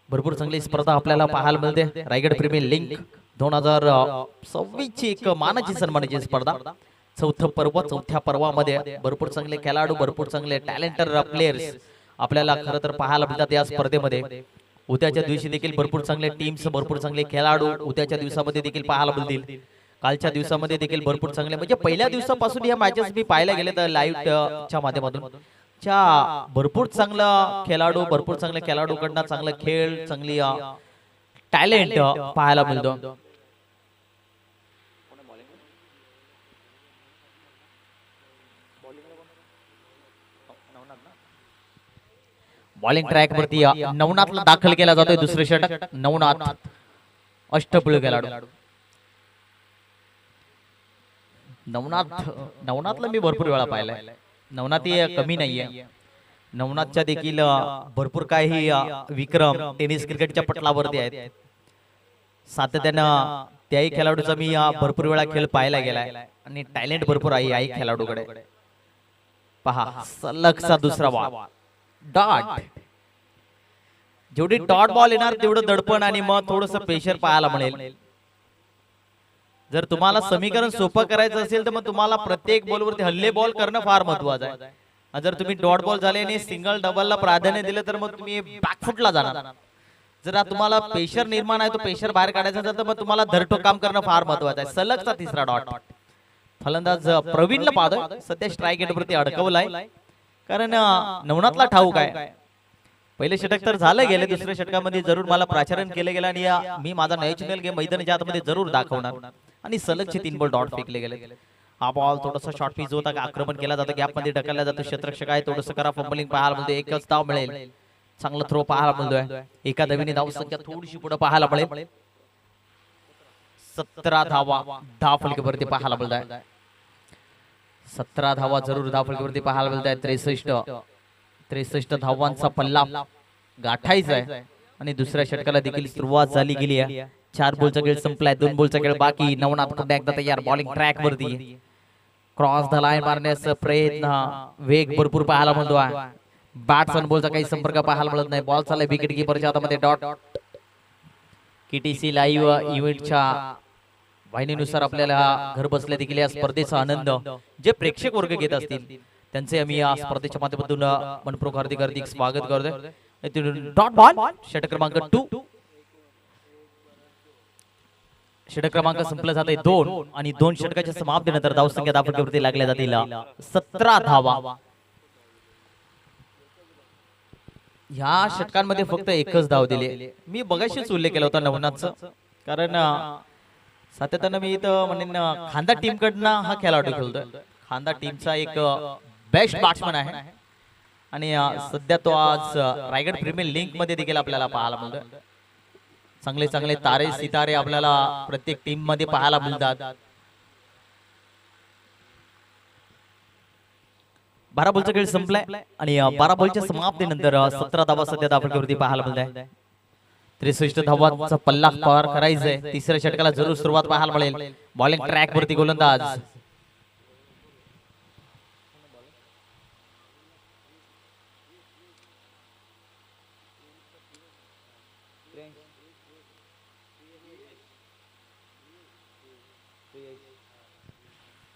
भरपूर चांगली स्पर्धा आपल्याला पाहायला मिळते. रायगड प्रीमियर लीग 2026 ची एक मानाची सन्मानाची स्पर्धा. चौथं पर्व. चौथ्या पर्वामध्ये भरपूर चांगले खेळाडू, भरपूर चांगले टॅलेंटेड प्लेयर्स आपल्याला खरं तर पाहायला मिळतात या स्पर्धेमध्ये. उद्याच्या दिवशी देखील भरपूर चांगले टीम्स, भरपूर चांगले खेळाडू उद्याच्या दिवसामध्ये देखील पाहायला मिळतील. कालच्या दिवसामध्ये देखील भरपूर चांगले, म्हणजे पहिल्या दिवसापासून या मॅचेस मी पाहायला गेले तर लाईव्ह च्या माध्यमातून भरपूर चांगला खेळाडू, भरपूर चांगले खेळाडूकडनं चांगला खेळ, चांगली टॅलेंट पाहायला मिळतो. बॉलिंग ट्रॅक वरती नवनाथला दाखल केला जातोय. दुसरे षटक नवनाथ अष्टपैलू खेळाडू. नवनाथला मी भरपूर वेळा पाहिलाय. नवनाथ कमी नाहीये. नवनाथच्या देखील भरपूर काही विक्रम टेनिस क्रिकेटच्या पटलावरती आहेत. सातत्यानं त्याही खेळाडूचा मी भरपूर वेळा खेळ पाहायला गेलाय आणि टॅलेंट भरपूर आहे याही खेळाडूकडे. पहा सलगचा दुसरा बॉल डॉट. जेवढी डॉट बॉल येणार तेवढं दडपण आणि मग थोडस प्रेशर पाहायला मिळेल. जर तुम्हाला समीकरण सोपं करायचं असेल तर मग तुम्हाला प्रत्येक बॉलवरती हल्ले बॉल करणं फार महत्वाचं आहे. जर तुम्ही डॉट बॉल झाले आणि सिंगल डबलला प्राधान्य दिलं तर मग तुम्ही बॅकफुटला जाणार. जर तुम्हाला प्रेशर निर्माण आहे तो प्रेशर बाहेर काढायचा असेल तर मग तुम्हाला धरटो काम करणं फार महत्वाचं आहे. सलगचा तिसरा डॉट. फलंदाज प्रवीणला पाहतोय सध्या स्ट्राईक रेटवरती अडकवलाय कारण नवनाथला ठाऊक आहे पहिले षटक तर झालं गेले, दुसऱ्या षटकामध्ये जरूर मला प्राचारण केलं गेलं आणि मी माझा नॅशनल गेम मैदानाच्या आतमध्ये जरूर दाखवणार आणि सलगचे 3 बॉल डॉट फेकले गेले. हा बॉल थोडासा शॉर्ट पिच होता का आक्रमण केला जातं गॅप मध्ये ढकलला जातो. क्षेत्ररक्षक आहे थोडंसं करा फंबलिंग पाहायला मिळते. एकच धाव मिळेल. चांगला थ्रो पाहायला मिळतोय. एका धावीने धाव संख्या थोडीशी पुढे पाहायला मिळेल. 17 धावा धाव फलकावरती पाहायला मिळत आहे. 17 धावा जरूर धाव फलकावरती पाहायला मिळत आहे. 63 धावांचा पल्ला गाठायचा आहे आणि दुसऱ्या षटकाला देखील सुरुवात झाली गेली आहे. 4 बॉलचा खेळ संपलाय. 2 बॉलचा खेळ बाकी. नवनाथ पुन्हा एकदा तयार बॉलिंग ट्रॅक वरती क्रॉस द लाईन मारण्याचा प्रयत्न. वेग भरपूर पाहायला मिळतो आहे. बॅट्समन बॉलचा काही संपर्क पाहायला मिळत नाही. बॉल चाललाय विकेट किपरच्या हातामध्ये. डॉट. केटीसी लाईव्ह इव्हेंटच्या वाहिनीनुसार आपल्याला घर बसल्या देखील या स्पर्धेचा आनंद जे प्रेक्षक वर्ग घेत असतील त्यांचे आम्ही या स्पर्धेच्या माध्यमातून मनपूर्वक हार्दिक स्वागत करतोय. डॉट बॉल षटक क्रमांक 2. षटक क्रमांक संपला जाते 2 आणि 2 षटकाच्या समाप्तीनंतर धावसंख्या धावफलकावरती लागल्या जातील 17 धावा. ह्या षटकांमध्ये फक्त एकच धाव दिली. मी बघाशीच उल्लेख केला होता नवनाथचा कारण सातत्यानं मी इथं म्हणेन खांदा टीम कडनं हा खेळाडू खेळतोय. खांदा टीमचा एक बेस्ट बॅट्समन आहे आणि सध्या तो आज रायगड प्रीमियर लीग मध्ये देखील आपल्याला पाहायला मिळतोय. चांगले चांगले तारे सितारे आपल्याला प्रत्येक टीम मध्ये पाहायला मिळतात. 12 बॉलचा खेळ संपलाय आणि 12 बॉलच्या समाप्तीनंतर 17 धावा सध्या धावफलकावरती पाहायला मिळत. 63 धावांचा पल्ला पार करायचा आहे. तिसऱ्या षटकाला जरूर सुरुवात पाहायला मिळेल. बॉलिंग ट्रॅक वरती गोलंदाज.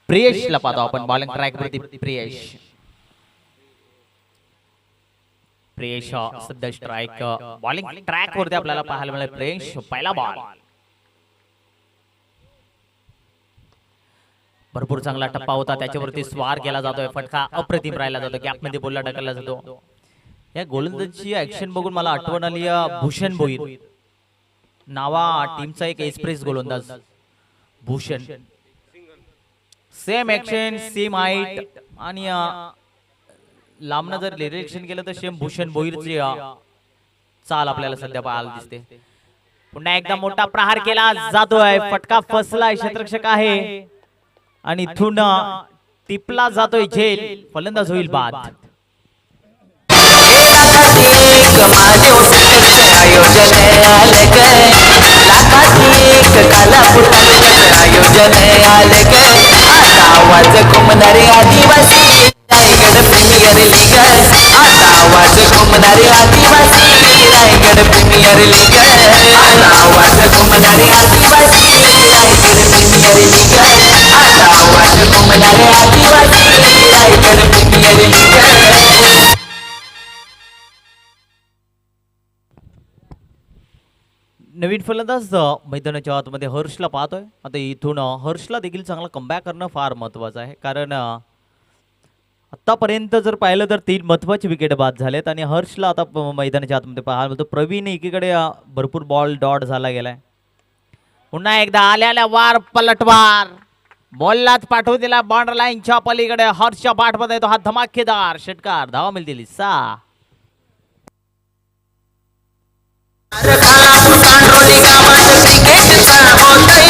प्रियेशला पाहतो आपण बॉलिंग ट्रॅक वरती. प्रियेश सध्या स्ट्राईक बॉलिंग ट्रॅक वरती आपल्याला पाहायला मिळेल. प्रियेश पहिला बॉल. भरपूर चांगला टप्पा होता त्याच्यावरती स्वार केला जातोय. फटका अप्रतिम राहिला जातो. गॅप मध्ये बोलला ढकलला जातो. या गोलंदाजीची ऍक्शन बघून मला आठवण आली भूषण भोईर नावा टीमचा एक एक्सप्रेस गोलंदाज Bhushan. Same action same height आणि लांबनं जर निरीक्षण केलं तर सेम भूषण भोईरची चाल आपल्याला सध्या पाहायला दिसते. पुन्हा एकदा मोठा प्रहार केला जातोय. फटका फसलाय. क्षेत्ररक्षक आहे आणि इथून टिपला जातोय झेल. फलंदाज होईल बाद. आवाज घुमणारे आदिवासी रायगड प्रीमियर लीग. आवाज घुमणारे आदिवासी रायगड प्रीमियर लीग. आवाज घुमणारे आदिवासी रायगड प्रीमियर लीग. आवाज घुमणारे आदिवासी रायगड प्रीमियर लीग. नवीन फलंदाज मैदानाच्या आतमध्ये हर्षला पाहतोय. आता इथून हर्षला देखील चांगला कमबॅक करणं फार महत्वाचं आहे कारण आतापर्यंत जर पाहिलं तर 3 महत्वाचे विकेट बाद झालेत आणि हर्षला आता मैदानाच्या आतमध्ये पाहायला मिळतो. प्रवीण एकीकडे भरपूर बॉल डॉट झाला गेलाय. पुन्हा एकदा आल्याला वार पलटवार बॉललाच पाठवू दिला बॉर्डर लाईनच्या पलीकडे. हर्षच्या पाठमध्ये येतो हा धमाकेदार षटकार. धावा मिळतील 6. खालापूर कांड्रोली गावात क्रिकेटचा होतय.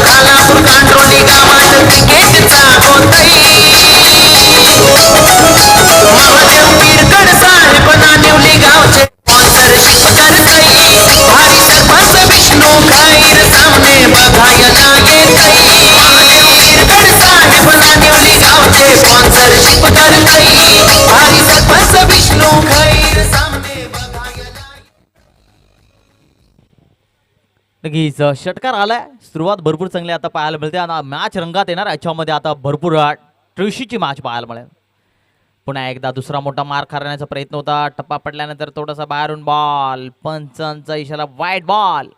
खालापूर कांड्रोली गावात क्रिकेटचा होतय. महादेव गिरगड साहेब नानिवली गावचे स्पॉन्सरशिप करतय. भारी सरपंच विष्णू खाईर सामने बघायला येतय. महादेव गिरगड साहेब नानिवली गावचे स्पॉन्सरशिप करतय. भारी सरपंच विष्णू खाईर सामने नक्कीच षटकार आलाय. सुरुवात भरपूर चांगली आता पाहायला मिळते आणि मॅच रंगात येणार याच्यामध्ये आता भरपूर ट्रिशीची मॅच पाहायला मिळेल. पुन्हा एकदा दुसरा मोठा मार खाण्याचा प्रयत्न होता. टप्पा पडल्यानंतर थोडासा बाहेरून बॉल, पंचांचा इशारा वाईट बॉल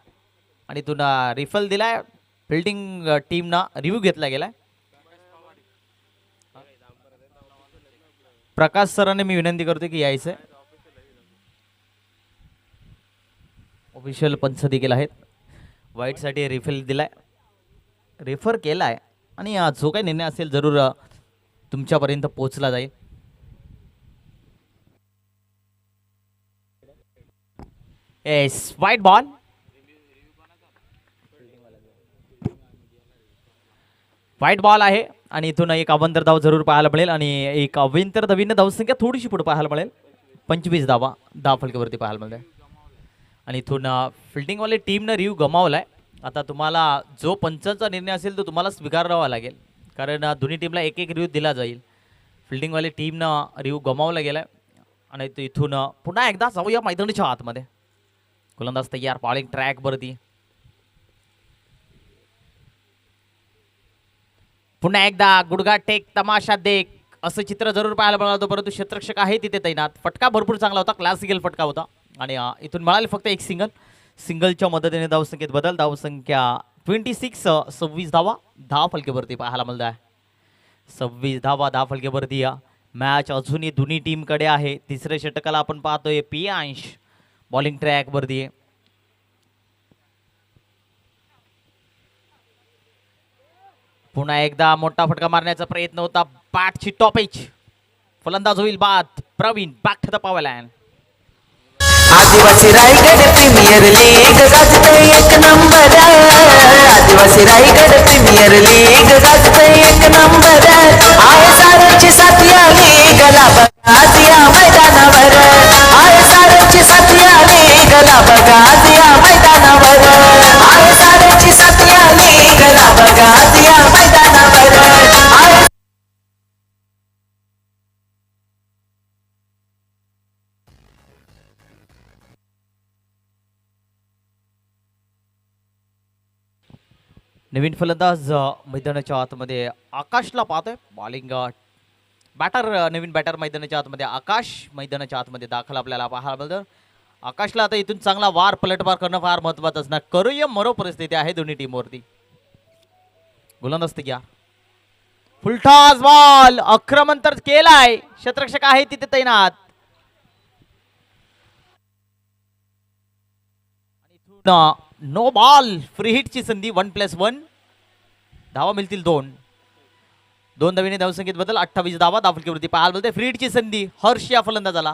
आणि इथून रिफल दिलाय. फिल्डिंग टीमनं रिव्ह्यू घेतला गेलाय. प्रकाश सरांनी मी विनंती करतो की यायचं. ऑफिशियल पंच देखील आहेत. वाईटसाठी रिफिल दिलाय, रेफर केलाय आणि जो काही निर्णय असेल जरूर तुमच्यापर्यंत पोहोचला जाईल. येस वाईट बॉल. वाईट बॉल आहे आणि इथून एक अवंतर धाव जरूर पाहायला मिळेल आणि एक अविंतर धावीनं धावसंख्या थोडीशी पुढे पाहायला मिळेल. 25 धावा 10 फलकावरती पाहायला मिळेल आणि इथून फिल्डिंगवाले टीमनं रिव्ह्यू गमावलाय. आता तुम्हाला जो पंचांचा निर्णय असेल तो तुम्हाला स्वीकारावा लागेल, कारण दोन्ही टीमला एक एक रिव्ह्यू दिला जाईल. फिल्डिंगवाले टीमनं रिव्ह्यू गमावला गेलाय आणि इथून पुन्हा एकदा जाऊया मैदानाच्या आतमध्ये. गोलंदाज तयार, बॉलिंग ट्रॅकवरती. पुन्हा एकदा गुडघा टेक तमाशा देख असं चित्र जरूर पाहायला मिळालं होतं, परंतु क्षेत्ररक्षक आहे तिथे तैनात. फटका भरपूर चांगला होता, क्लासिकल फटका होता आणि इथून मिळाले फक्त एक सिंगल. सिंगलच्या मदतीने धावसंख्येत बदल. धावसंख्या 26, 26 धावा 10 फलकेवरती पाहायला मिळत आहे. 26 धावा 10 फलकेवरती. मॅच अजूनही दोन्ही टीमकडे आहे. तिसऱ्या षटकाला आपण पाहतोय पियांश बॉलिंग ट्रॅकवरती. पुन्हा एकदा मोठा फटका मारण्याचा प्रयत्न होता. बॅटची टॉपेज. फलंदाज होईल बाद Pravin. Back to the power line. आदिवासी रायगड प्रीमियर लीग गाजते एक नंबर. आदिवासी रायगड प्रीमियर लीग गाजते एक नंबर. आहे साऱ्यांची साथी आली गला बघा आज या मैदानावर. आहे साऱ्यांची साथी आली गला बघा आज या मैदानावर. आहे साऱ्यांची साथी आली गला बघा आज या मैदानावर. आहे नवीन फलंदाज मैदानाच्या आतमध्ये आकाशला पाहतोय. बॉलिंग बॅटर, नवीन बॅटर मैदानाच्या आतमध्ये आकाश मैदानाच्या आतमध्ये दाखल आपल्याला पाहायला मिळतं. आकाशला आता इथून चांगला वार पलटवार करणं फार महत्वाचं असणार. करूया मरो परिस्थिती आहे दोन्ही टीमवरती. गोलंदाज घ्या. फुलटॉस बॉल आक्रमण तर केलाय. क्षेत्ररक्षक आहे तिथे तैनात. No ball. फ्री हिटची संधी. 1+1 धावा मिळतील 2. 2 धावीने धावसंख्येत बदल. 28 धावा 10 फलकेवरती पाहायला मिळते. फ्री हिटची संधी हर्ष या फलंदाजाला.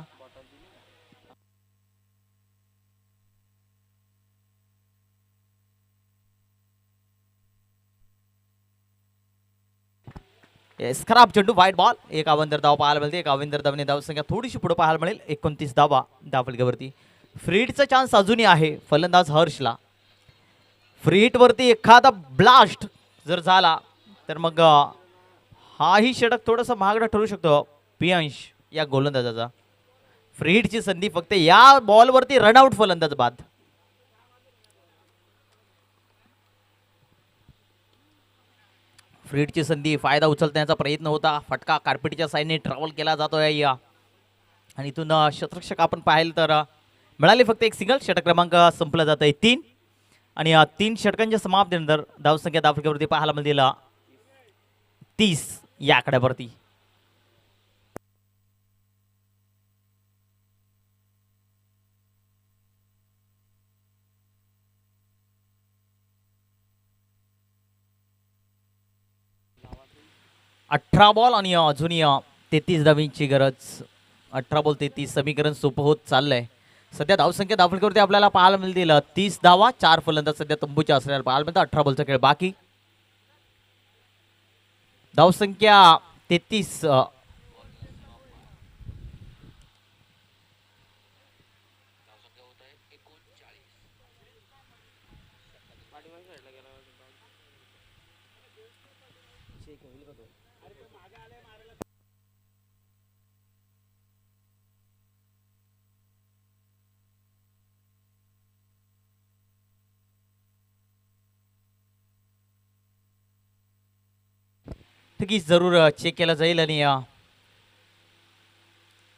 खराब चेंडू वाईट बॉल. एक अवंतर धाव पाहायला मिळते. एक अवंतर धावने धावसंख्या थोडीशी पुढे पाहायला मिळेल. 29 धावा 10 फलकेवरती. फ्री हिटचा चान्स अजूनही आहे फलंदाज हर्षला. फ्री हिट वरती एखादा ब्लास्ट जर झाला तर मग हाही षटक थोडंसं महागडा ठरू शकतो पियांश या गोलंदाजाचा. फ्री हिटची संधी फक्त या बॉलवरती रनआउट फलंदाज बाद. फ्री हिटची संधी फायदा उचलण्याचा प्रयत्न होता. फटका कार्पेटच्या साईडने ट्रॅव्हल केला जातोय आणि इथून क्षेत्ररक्षक आपण पाहिलं तर मिळाले फक्त एक सिंगल. षटक क्रमांक संपला जात आहे 3 आणि 3 षटकांच्या समाप्तीनंतर धावसंख्या 10 फलकावरती पाहायला मिळतील 30 या आकड्यावरती. अठरा बॉल आणि अजूनही 33 धावींची गरज. 18 बॉल 33 समीकरण सोपं होत चाललंय. सध्या धावसंख्या 10 फलकावरती आपल्याला पाहायला मिळतील 30 धावा. 4 फलंदाज सध्या तंबूच्या असल्याला पाहायला मिळतात. 18 बॉलचा खेळ बाकी. धावसंख्या 33. नक्कीच जरूर चेक केलं जाईल आणि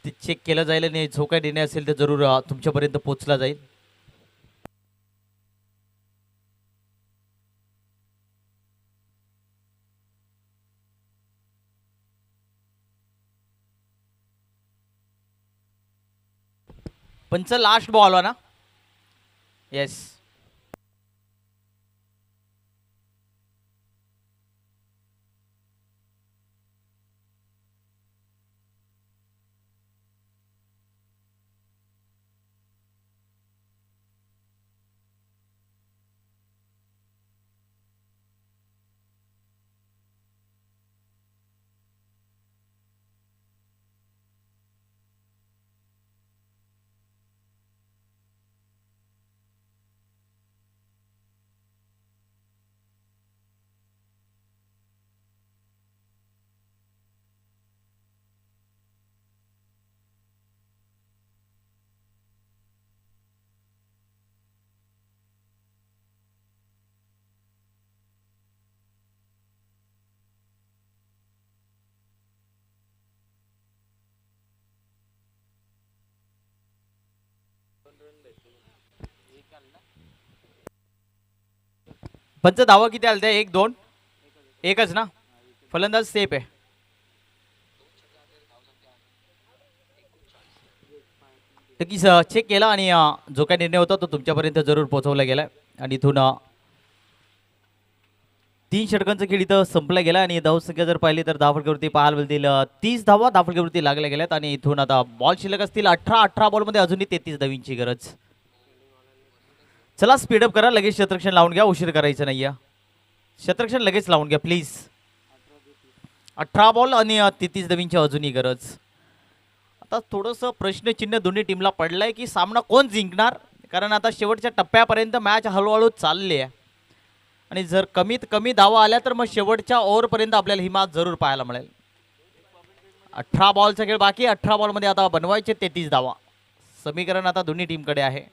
ते चेक केलं जाईल आणि जो काही निर्णय असेल ते जरूर तुमच्यापर्यंत पोहोचला जाईल. पंच लास्ट बॉल ना. येस. पंच धावा किती आल्या त्या? 1-2 एकच ना. फलंदाज सेफ आहे. नक्कीच चेक केला आणि जो काही निर्णय होता तो तुमच्यापर्यंत जरूर पोहोचवला गेला आणि इथून 3 षटकांचा खेळ इथं संपला गेला आणि धावसंख्या जर पाहिली तर धावफलकावरती पाहायला मिळतील 30 धावा धावफलकावरती लागल्या गेल्यात आणि इथून आता बॉल शिल्लक असतील 18 बॉलमध्ये अजूनही 33 धावींची गरज. चला स्पीडअप करा, लगेच शतरक्षण लावून घ्या, उशीर करायचं नाही. शतरक्षण लगेच लावून घ्या प्लीज. 18 बॉल आणि 33 धावींची अजूनही गरज. आता थोडंसं प्रश्नचिन्ह दोन्ही टीमला पडलंय की सामना कोण जिंकणार, कारण आता शेवटच्या टप्प्यापर्यंत मॅच हळूहळू चालली आहे आणि जर कमीत कमी धावा आल्या तर मग शेवटच्या ओव्हरपर्यंत आपल्याला ही मॅच जरूर पाहायला मिळेल. 18 बॉलचा खेळ बाकी. 18 बॉलमध्ये आता बनवायचे 33 धावा. समीकरण आता दोन्ही टीमकडे आहे.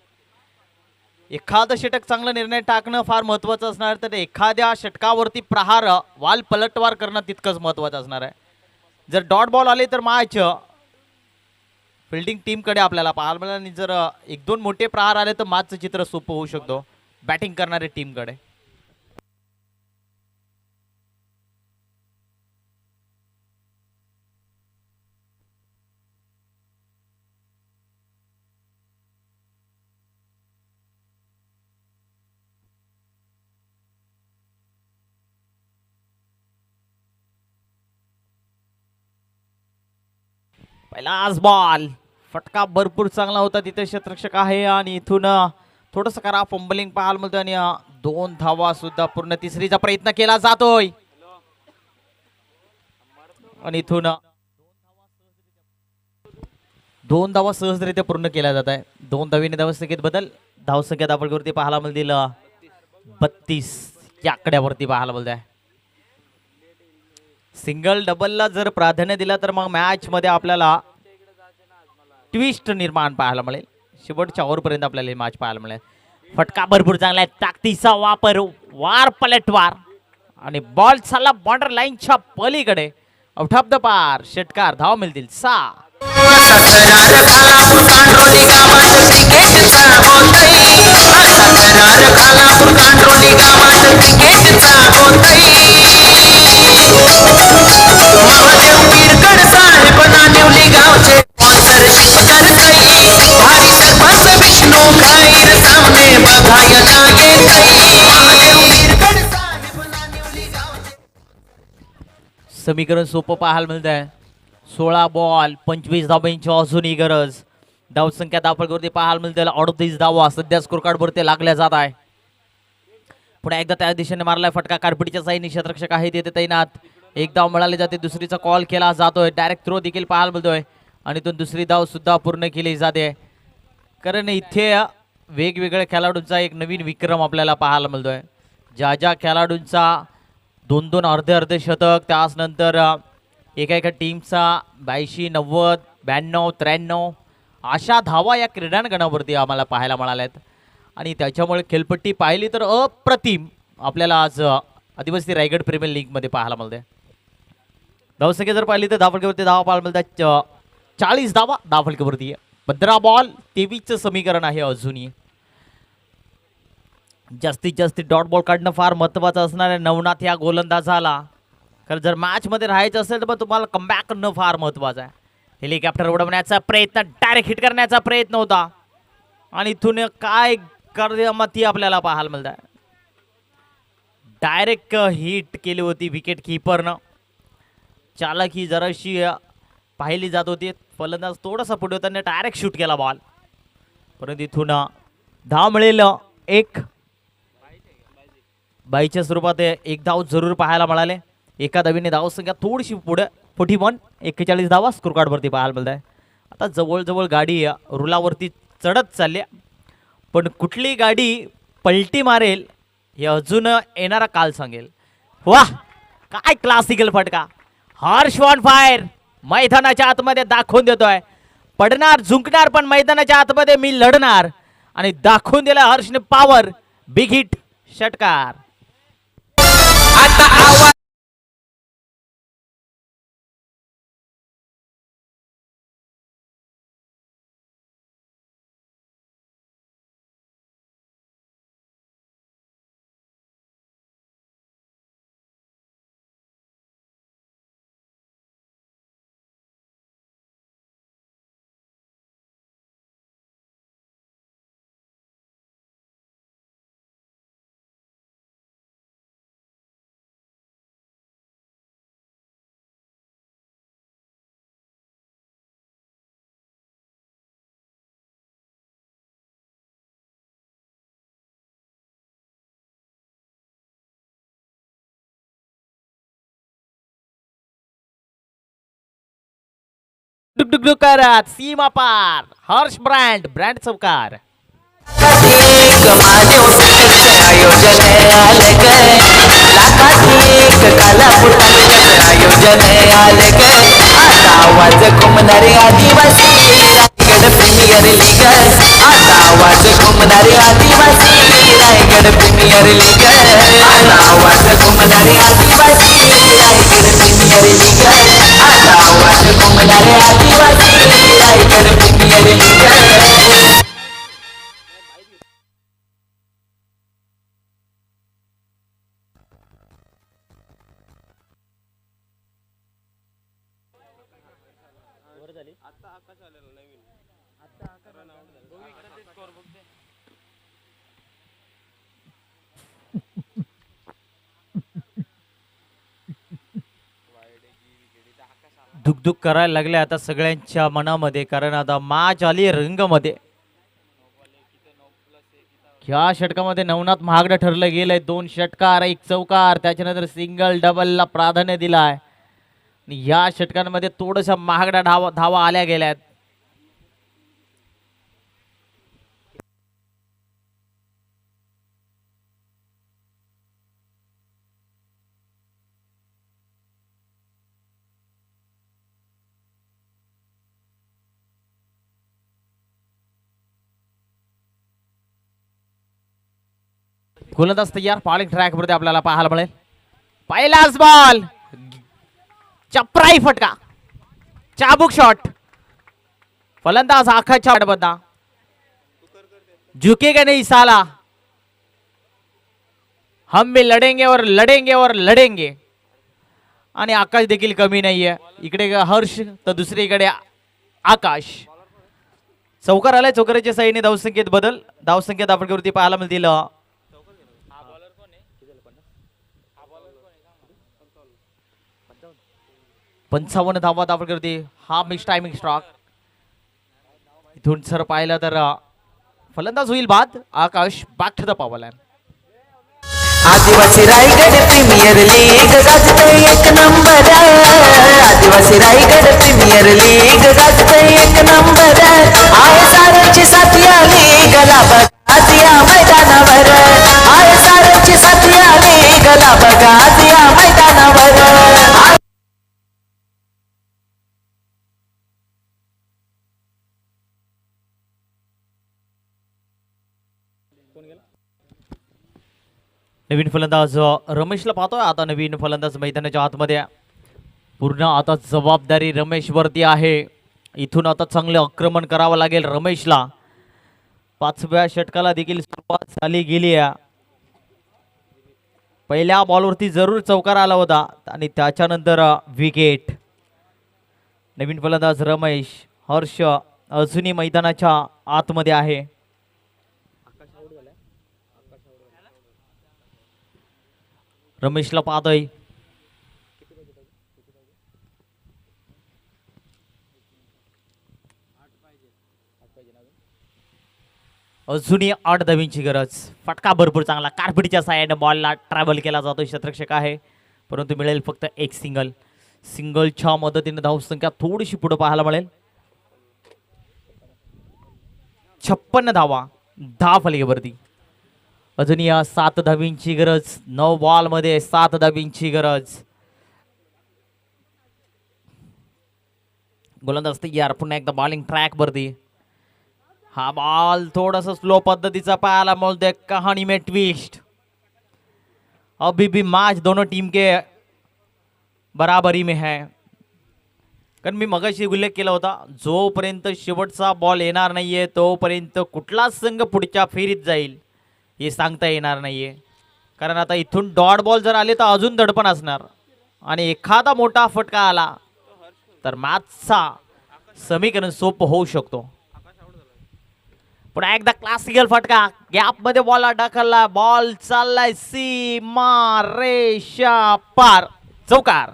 एखादं षटक चांगला निर्णय टाकणं फार महत्त्वाचं असणार, तर एखाद्या षटकावरती प्रहार वाल पलटवार करणं तितकंच महत्त्वाचं असणार आहे. जर डॉट बॉल आले तर मॅच फिल्डिंग टीमकडे आपल्याला पाहायला मिळेल आणि जर 1-2 मोठे प्रहार आले तर मॅचचं चित्र सोपं होऊ शकतो बॅटिंग करणाऱ्या टीमकडे. पहिला आज बॉल फटका भरपूर चांगला होता, तिथे क्षेत्ररक्षक आहे आणि इथून थोडंसं करा फंबलिंग पाहायला मिळतं आणि 2 धावा सुद्धा पूर्ण. तिसरीचा प्रयत्न केला जातोय आणि इथून 2 धावा सहजरित्या पूर्ण केल्या जात आहे. 2 धावीने धावसंख्येत बदल. धावसंख्या धावफलकावरती पाहायला मिळतील 32 या आकड्यावरती पाहायला मिळत आहे. सिंगल डबलला जर प्राधान्य दिला तर मग मॅच मध्ये आपल्याला ट्विस्ट निर्माण पाहायला मिळेल. शेवटच्या ओव्हरपर्यंत आपल्याला मॅच पाहायला मिळेल. फटका भरपूर चांगला आहे, ताकदीचा वापर, वार पलटवार आणि बॉल चालला बॉर्डर लाईनच्या पलीकडे. आउट ऑफ द पार. षटकार. धावा मिळतील 6. समीकरण सोपं पाहायला मिळत आहे. 16 बॉल 25 धावांची अजूनही गरज. धावसंख्या धावफलकावरती पाहायला मिळते 38 धावा सध्या स्कोर कार्ड वरती लागल्या जात आहे. पुन्हा एकदा त्या दिशेने मारलाय फटका. कारपिटीच्या साईडने क्षेत्ररक्षक आहे तिथे तैनात. एक धाव मिळाली जाते, दुसरीचा कॉल केला जातोय. डायरेक्ट थ्रो देखील पाहायला मिळतोय आणि तो दुसरी धाव सुद्धा पूर्ण केली जाते. कारण इथे वेगवेगळ्या खेळाडूंचा एक नवीन विक्रम आपल्याला पाहायला मिळतोय. ज्या खेळाडूंचा 2-2 अर्धे शतक, त्यानंतर एका टीमचा 82, 90, 92, 93 अशा धावा या क्रीडांगणावरती आम्हाला पाहायला मिळाल्यात आणि त्याच्यामुळे खेळपट्टी पाहिली तर अप्रतिम आपल्याला आज आदिवासी रायगड प्रीमियर लीग मध्ये पाहायला मिळते. धावसंख्या जर पाहिली तर धावफलकावरती धावा पाहायला मिळतात 40 धावा धावफलकावरती. 15 बॉल 23चं समीकरण आहे अजूनही. जास्तीत जास्त डॉट बॉल काढणं फार महत्त्वाचं असणार आहे नवनाथ या गोलंदाजाला. कारण जर मॅचमध्ये राहायचं असेल तर मग तुम्हाला कमबॅक करणं फार महत्त्वाचं आहे. हेलिकॉप्टर उडवण्याचा प्रयत्न, डायरेक्ट हिट करण्याचा प्रयत्न होता आणि इथून काय ती आपल्याला पाहायला मिळत आहे. डायरेक्ट हिट केली होती विकेट किपरनं. चालक ही जराशी पाहिली जात होती. फलंदाज थोडासा पुढे होताना डायरेक्ट शूट केला बॉल. परंतु इथून धाव मिळेल एक. बाईच्या स्वरूपात एक धाव जरूर पाहायला मिळाले. एका धावीने धावसंख्या थोडीशी पुढे 41 41 धावा स्कोर कार्डवरती पाहायला मिळत आहे. आता जवळजवळ गाडी रुलावरती चढत चालली, पण कुठली गाडी पलटी मारेल हे अजून येणारा काल सांगेल. वाह काय क्लासिकल फटका. हर्ष ऑन फायर मैदानाच्या आतमध्ये दाखवून देतोय. पडणार झुंकणार पण मैदानाच्या आतमध्ये मी लढणार आणि दाखवून दिला हर्षने पॉवर. बिग हिट षटकार. आता आवाज डुकडुक करत सीमा पार हर्ष ब्रँड चौकार. एक माझे उसकच आयोजन आले ग. लाखात एक कालापुटाचं आयोजन आले ग. आता आवाज घुमणारे आदिवासी रायगड प्रीमियर लीग. आता आवाज घुमणारे आदिवासी रायगड प्रीमियर लीग. आता आवाज घुमणारे आदिवासी रायगड प्रीमियर लीग. आता आवाज घुमणारे आदिवासी रायगड प्रीमियर लीग. धुकधुक करायला लागले आता सगळ्यांच्या मनामध्ये. कारण आता मॅच आली रंगमध्ये. ह्या षटकामध्ये नवनाथ महागडं ठरलं गेलंय. 2 षटकार 1 चौकार त्याच्यानंतर सिंगल डबलला प्राधान्य दिलाय. या षटकांमध्ये थोडशा महागड्या धावा आल्या गेल्यात. गोलंदाज तयार. बॉलिंग ट्रॅक वरती आपल्याला पाहायला मिळेल. पहिलाच बॉल चपराई फटका चाबुक शॉट. फलंदाज आखाच्या बद्दा झुकेगा नहीं साला. हम भी लढेंगे और लढेंगे और लढेंगे. आणि आकाश देखील कमी नाहीये. इकडे हर्ष तर दुसरीकडे आकाश. चौकार आलाय. चौकाराच्या साईने धावसंख्येत बदल. धावसंख्येत आपण वरती पाहायला मिळतील 55 धावा करते. हा मिक्स टायमिंग स्ट्रॉक. इथून सर पाहिलं तर फलंदाज होईल बाद. Akash back to the power line. आदिवासी रायगड प्रीमियर लीग गाजते एक नंबर. आदिवासी रायगड प्रीमियर लीग गाजते एक नंबर. आहे साऱ्यांची साथी आली गला बघा आज या मैदानावर. आहे साऱ्यांची साथी आली गला बघा आज या मैदानावर. नवीन फलंदाज रमेशला पाहतोय. आता नवीन फलंदाज मैदानाच्या आतमध्ये. पूर्ण आता जबाबदारी रमेश वरती आहे. इथून आता चांगले आक्रमण करावं लागेल रमेशला. 5व्या षटकाला देखील सुरुवात झाली गेली आहे. पहिल्या बॉलवरती जरूर चौकार आला होता आणि त्याच्यानंतर विकेट. नवीन फलंदाज रमेश. हर्ष अजूनही मैदानाच्या आतमध्ये आहे. रमेशला पाहतोय. अजूनही 8 धावींची गरज. फटका भरपूर चांगला. कार्पेटच्या साह्याने बॉलला ट्रॅव्हल केला जातो. शतरक्षक आहे परंतु मिळेल फक्त एक सिंगल. सिंगलच्या मदतीने धावसंख्या थोडीशी पुढे पाहायला मिळेल. 56 धावा 10 फलकेवरती. अजूनही 7 धावींची गरज. 9 बॉल मध्ये 7 धावींची गरज. गोलंदाज तयार. पुन्हा एकदा बॉलिंग ट्रॅक वरती. हा बॉल थोडासा स्लो पद्धतीचा पाहायला मिळतोय. कहाणी में ट्विस्ट. अभी भी मैच दोनों टीम के बराबरी में है. कारण मी मगाशी उल्लेख केला होता जोपर्यंत शेवटचा बॉल येणार नाहीये तोपर्यंत कुठला संघ पुढच्या फेरीत जाईल हे सांगता येणार नाहीये. कारण आता इथून डॉट बॉल जर आले तर अजून दडपण असणार आणि एखादा मोठा फटका आला तर मॅचचा समीकरण सोपं होऊ शकतो. पुन्हा एकदा क्लासिकल फटका. गॅप मध्ये बॉल ढकलला. बॉल चाललाय सीमा रेषा पार. चौकार.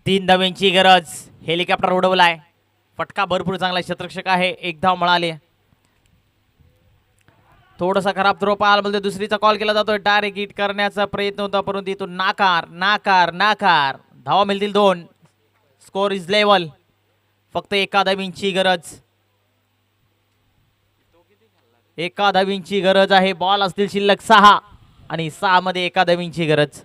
तीन धाव्यांची गरज. हेलिकॉप्टर उडवलाय. फटका भरपूर चांगला. शतरक्षक आहे. एक धाव मिळाली. थोडासा खराब थ्रो पाहायला मिळतो. दुसरीचा कॉल केला जातोय. डायरेक्ट हिट करण्याचा प्रयत्न होता परंतु इथून नाकार नाकार नाकार. धावा मिळतील 2. Score is level. फक्त एका धावींची गरज. एका धावींची गरज आहे. बॉल असतील शिल्लक 6 आणि 6 मध्ये एका धावींची गरज.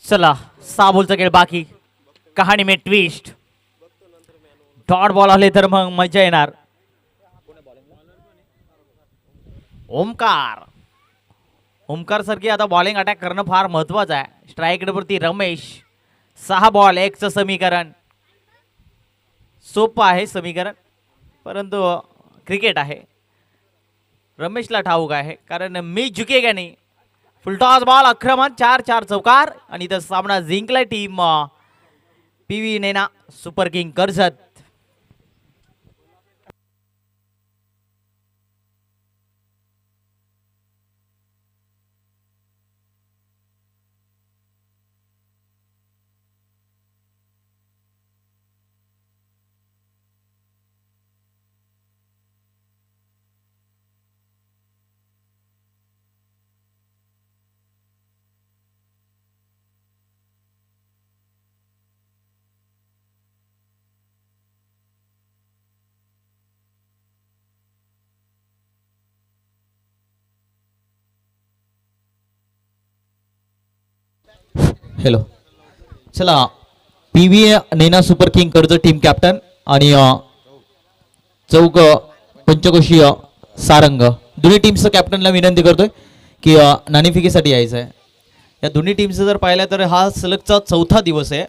चला 6 बॉलचा खेळ बाकी. कहाणी में ट्विस्ट. डॉट बॉल आले तर मग मजा येणार. ओमकार. ओमकार सारखी आता बॉलिंग अटॅक करणं फार महत्वाचं आहे. स्ट्राईक वरती रमेश. 6 बॉल 1 चं समीकरण. सोपं आहे समीकरण परंतु क्रिकेट आहे. रमेशला ठाऊक आहे कारण मी झुकेगा नाही. Full toss ball. आक्रमण. 4 चौकार आणि इथं सामना जिंकलाय team PV Naina super king Karjat. Hello. चला PV Naina super king Karjat team captain आणि चौक पंचकोशीय सारंग दोन्ही टीमचं कॅप्टनला विनंती करतोय की नाणेफेकीसाठी यायचं आहे. या दोन्ही टीमचं जर पाहिलं तर हा सलगचा 4था दिवस आहे